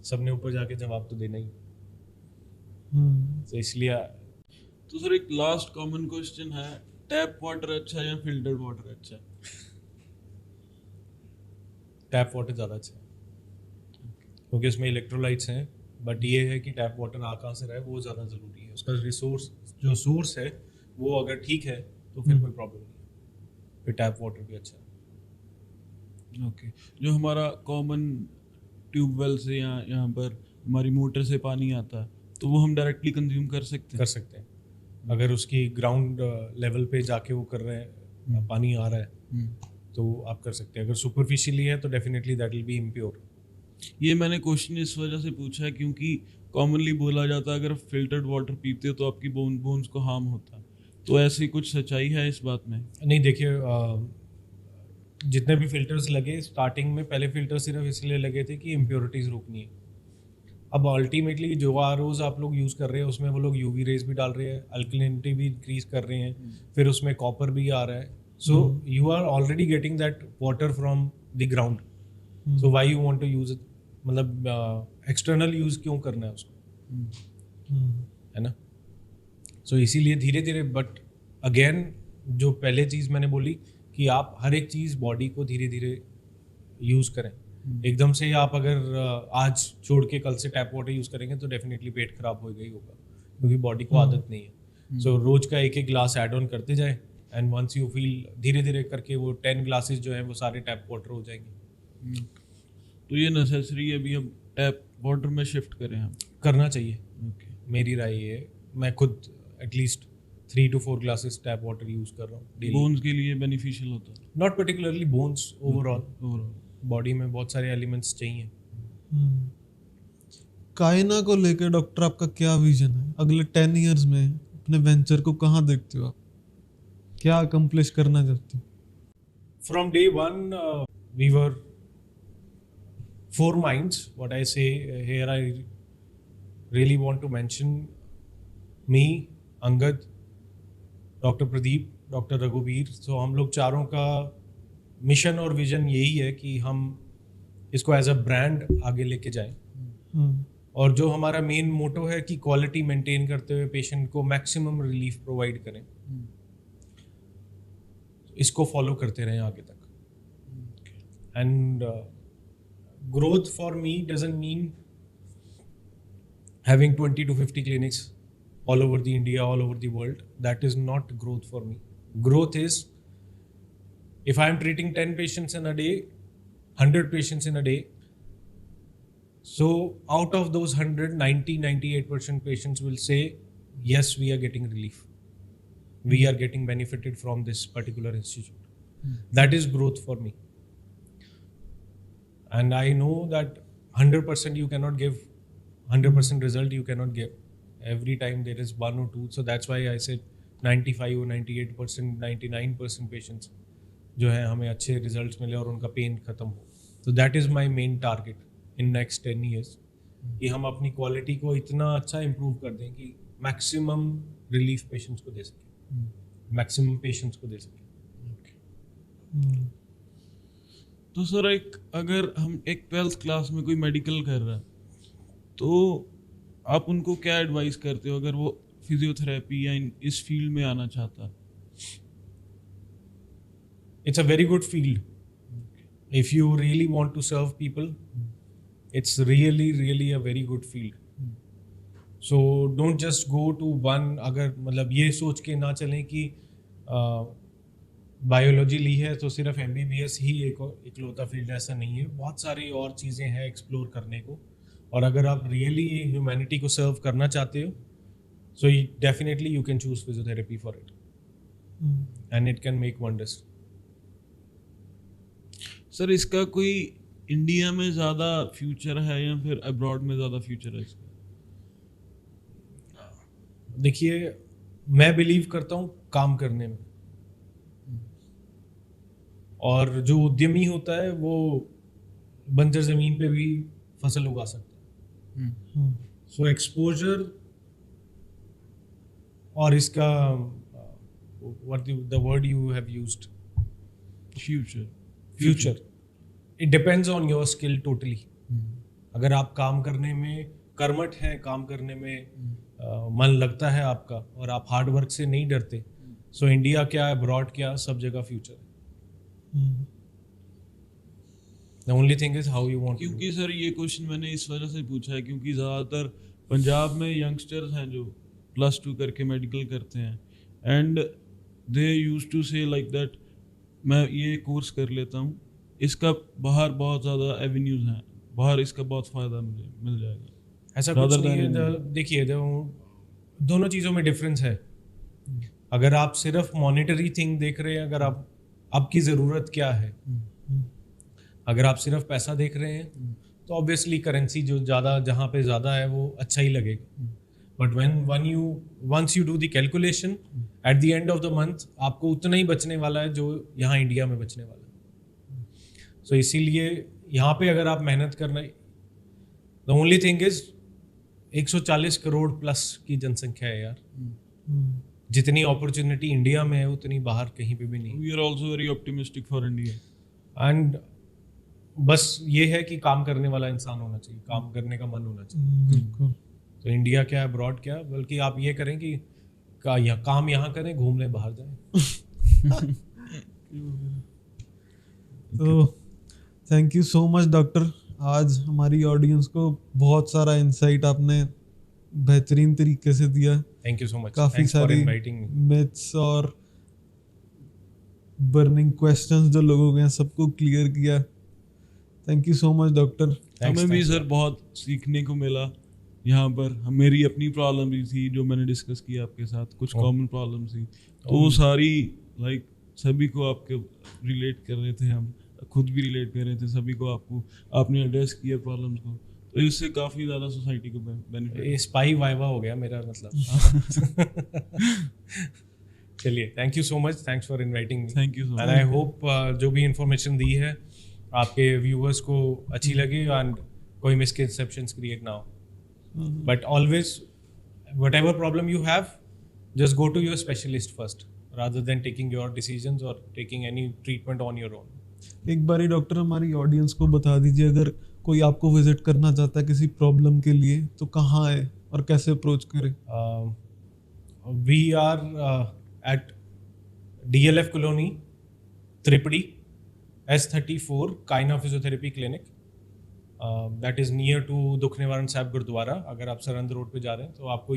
सबने ऊपर जाके जवाब तो देना ही, तो इसलिए तो सर एक लास्ट कॉमन क्वेश्चन है, टैप वाटर अच्छा है या फिल्टर्ड वाटर अच्छा है? टैप वाटर ज़्यादा अच्छा है क्योंकि उसमें इलेक्ट्रोलाइट्स हैं. बट ये है कि टैप वाटर आ कहाँ से रहा है वो ज़्यादा ज़रूरी है. उसका रिसोर्स जो सोर्स है वो अगर ठीक है तो फिर कोई प्रॉब्लम नहीं है, फिर टैप वाटर भी अच्छा है. ओके. जो हमारा कॉमन ट्यूबवेल से यहाँ पर हमारी मोटर से पानी आता है तो वो हम डायरेक्टली कंज्यूम कर सकते हैं अगर उसकी ग्राउंड लेवल पे जाके वो कर रहे हैं, पानी आ रहा है तो आप कर सकते हैं. अगर सुपरफिशियली है तो definitely that will be impure. ये मैंने क्वेश्चन इस वजह से पूछा है क्योंकि कॉमनली बोला जाता है अगर फिल्टर्ड वाटर पीते हो तो आपकी बोन्स को हार्म होता है, तो ऐसी कुछ सच्चाई है इस बात में? नहीं, देखिए जितने भी फिल्टर्स लगे स्टार्टिंग में, पहले फिल्टर सिर्फ इसलिए लगे थे कि इम्प्योरिटीज़ रोकनी है. अब अल्टीमेटली जो आरओज आप लोग यूज़ कर रहे हैं उसमें वो लोग यूवी रेज भी डाल रहे हैं, अल्कलिनिटी भी इंक्रीज कर रहे हैं, फिर उसमें कॉपर भी आ रहा है. So you are already getting that water from the ground. So why you want to use it, मतलब एक्सटर्नल यूज क्यों करना है उसको, है ना. सो इसीलिए धीरे धीरे, बट अगेन जो पहले चीज़ मैंने बोली कि आप हर एक चीज़ बॉडी को धीरे धीरे यूज़ करें. एकदम से आप अगर आज छोड़ के कल से टैप वाटर यूज़ करेंगे तो डेफिनेटली पेट खराब होगा ही होगा क्योंकि बॉडी को आदत नहीं है. सो रोज का एक एक ग्लास ऐड ऑन करते जाए एंड वंस यू फील, धीरे धीरे करके वो 10 ग्लासेस जो हैं वो सारे टैप वाटर हो जाएंगे. तो ये नेसेसरी है अभी अब टैप वाटर में शिफ्ट करें हम? करना चाहिए. ओके. मेरी राय ये है, मैं खुद at least 3 to 4 glasses tap water use कर रहा हूँ. बोन्स के लिए बेनिफिशियल होता है? Not particularly bones, overall overall body में बहुत सारे एलिमेंट्स चाहिए. कायना को लेकर डॉक्टर आपका क्या विजन है अगले 10 इयर्स में? अपने वेंचर को कहाँ देखते हो आप, क्या अकम्प्लिश करना चाहते हो? From day one, we were 4 minds. What I say here, I really want to mention me, Angad, Dr. Pradeep, Dr. Raghuveer. So हम लोग चारों का मिशन और विजन यही है कि हम इसको एज अ ब्रांड आगे लेके जाएं. और जो हमारा मेन मोटो है कि क्वालिटी मेंटेन करते हुए पेशेंट को मैक्सिमम रिलीफ प्रोवाइड करें. इसको फॉलो करते रहें आगे तक. And growth for me doesn't mean having 20 to 50 clinics all over the India, all over the world. That is not growth for me. Growth is if I am treating 10 patients in a day, 100 patients in a day, so out of those 100, 98% patients will say yes, we are getting relief, we are getting benefited from this particular institute. That is growth for me. And I know that 100% you cannot give, 100% result you cannot give. Every time there is 1 or 2. So that's why I said 95 or 98%, 99% patients जो है हमें अच्छे results मिले और उनका pen खत्म हो. So that is my main target in next 10 years. कि हम अपनी क्वालिटी को इतना अच्छा improve कर दें कि maximum relief patients को दे सकें, maximum patients को दे सकें. तो सर एक अगर हम एक 12th क्लास में कोई मेडिकल कर रहा है तो आप उनको क्या एडवाइस करते हो अगर वो फिजियोथेरेपी या इस फील्ड में आना चाहता है? It's a very good field. If you really want to serve people, it's really a very good field. So don't just go to one. अगर मतलब ये सोच के ना चलें कि बायोलॉजी ली है तो सिर्फ MBBS ही एक इकलौता फील्ड, ऐसा नहीं है. बहुत सारी और चीज़ें हैं एक्सप्लोर करने को. और अगर आप रियली ह्यूमैनिटी को सर्व करना चाहते हो so definitely you can choose physiotherapy for it and it can make wonders. Sir इसका कोई इंडिया में ज़्यादा फ्यूचर है या फिर अब्रॉड में ज़्यादा फ्यूचर है इसका? देखिए मैं बिलीव करता हूँ काम करने में और जो उद्यमी होता है वो बंजर ज़मीन पे भी फसल उगा सकता है। सो एक्सपोजर और इसका what the word you have used, future it depends on your skill totally. अगर आप काम करने में कर्मठ हैं, काम करने में मन लगता है आपका और आप हार्ड वर्क से नहीं डरते, सो इंडिया क्या अब्रॉड क्या सब जगह फ्यूचर है। The only thing is how you want to do क्योंकि सर ये क्वेश्चन मैंने इस वजह से पूछा है क्योंकि ज़्यादातर पंजाब में यंगस्टर्स हैं जो +2 करके मेडिकल करते हैं एंड दे यूज टू से लाइक दैट मैं ये कोर्स कर लेता हूँ, इसका बाहर बहुत ज़्यादा एवेन्यूज़ हैं, बाहर इसका बहुत फ़ायदा मुझे मिल जाएगा। ऐसा कुछ नहीं है। देखिए दोनों चीज़ों में डिफरेंस है। अगर आप सिर्फ मॉनिटरी थिंग देख रहे हैं, अगर आप आपकी ज़रूरत क्या है, अगर आप सिर्फ पैसा देख रहे हैं तो ऑब्वियसली करेंसी जो ज़्यादा जहाँ पे ज़्यादा है वो अच्छा ही लगेगा। But once you do the calculation at the end of the month आपको उतना ही बचने वाला है जो यहाँ इंडिया में बचने वाला है। सो इसीलिए यहाँ पे अगर आप मेहनत करना, the only thing is 140 crore plus की जनसंख्या है यार। जितनी अपॉर्चुनिटी इंडिया में है उतनी बाहर कहीं पे भी नहीं। We are also very optimistic for India. And बस ये है कि काम करने वाला इंसान होना चाहिए, काम करने का मन होना चाहिए। तो इंडिया क्या अब्रॉड क्या, बल्कि आप ये करें कि काम यहाँ करें, घूमने बाहर जाएं। तो thank you so much doctor, आज हमारी ऑडियंस को बहुत सारा इंसाइट आपने बेहतरीन तरीके से दिया। थैंक यू सो मच, काफ़ी सारी मिथ्स और बर्निंग क्वेश्चंस जो लोगों के हैं सबको क्लियर किया। Thank you so much doctor. हमें भी सर बहुत सीखने को मिला यहाँ पर। मेरी अपनी प्रॉब्लम भी थी जो मैंने डिस्कस किया आपके साथ, कुछ कॉमन प्रॉब्लम थी तो वो सारी लाइक सभी को आपके रिलेट कर रहे थे, हम खुद भी रिलेट कर रहे थे, सभी को आपने एड्रेस किया प्रॉब्लम्स को, तो इससे काफ़ी ज़्यादा सोसाइटी को बेनिफिट। स्पाई वाइवा हो गया मेरा मतलब। चलिए, thank you so much, thanks for inviting me. Thank you so much. And I hope जो भी इंफॉर्मेशन दी है आपके व्यूअर्स को अच्छी लगे एंड कोई मिसकंसेप्शंस क्रिएट ना हो। But always whatever problem you have, just go to your specialist first rather than taking your decisions or taking any treatment on your own. एक बारी डॉक्टर हमारी ऑडियंस को बता दीजिए, अगर कोई आपको विजिट करना चाहता है किसी प्रॉब्लम के लिए तो कहाँ आए और कैसे अप्रोच करें? We are at DLF Colony, Tripadi, S34, Kaina Physiotherapy Clinic. That is near to Dukh Nivaran Sahib Gurdwara. अगर आप सरहंद रोड पे जा रहे हैं तो आपको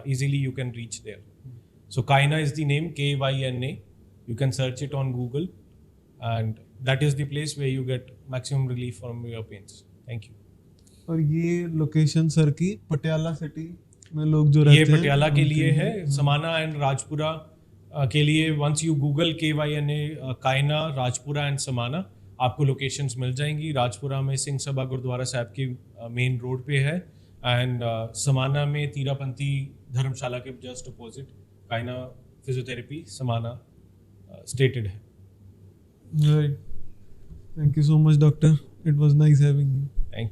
easily you can reach there. So Kaina is the name, Kyna. You can search it on Google, and that is the place where you get maximum relief from your pains. Thank you. और ये location sir की Patiala city में लोग जो रहते हैं, ये पटियाला के लिए है, समाना एंड राजपुरा के लिए once you Google KYNA Kyna Rajpura and Samana आपको लोकेशंस मिल जाएंगी। राजपुरा में सिंह सभा गुरुद्वारा साहब की मेन रोड पे है एंड समाना में तीरापंथी धर्मशाला के जस्ट अपोजिट कायना फिजियोथेरेपी समाना स्टेटेड है। Right. Thank you so much doctor, it was nice having you.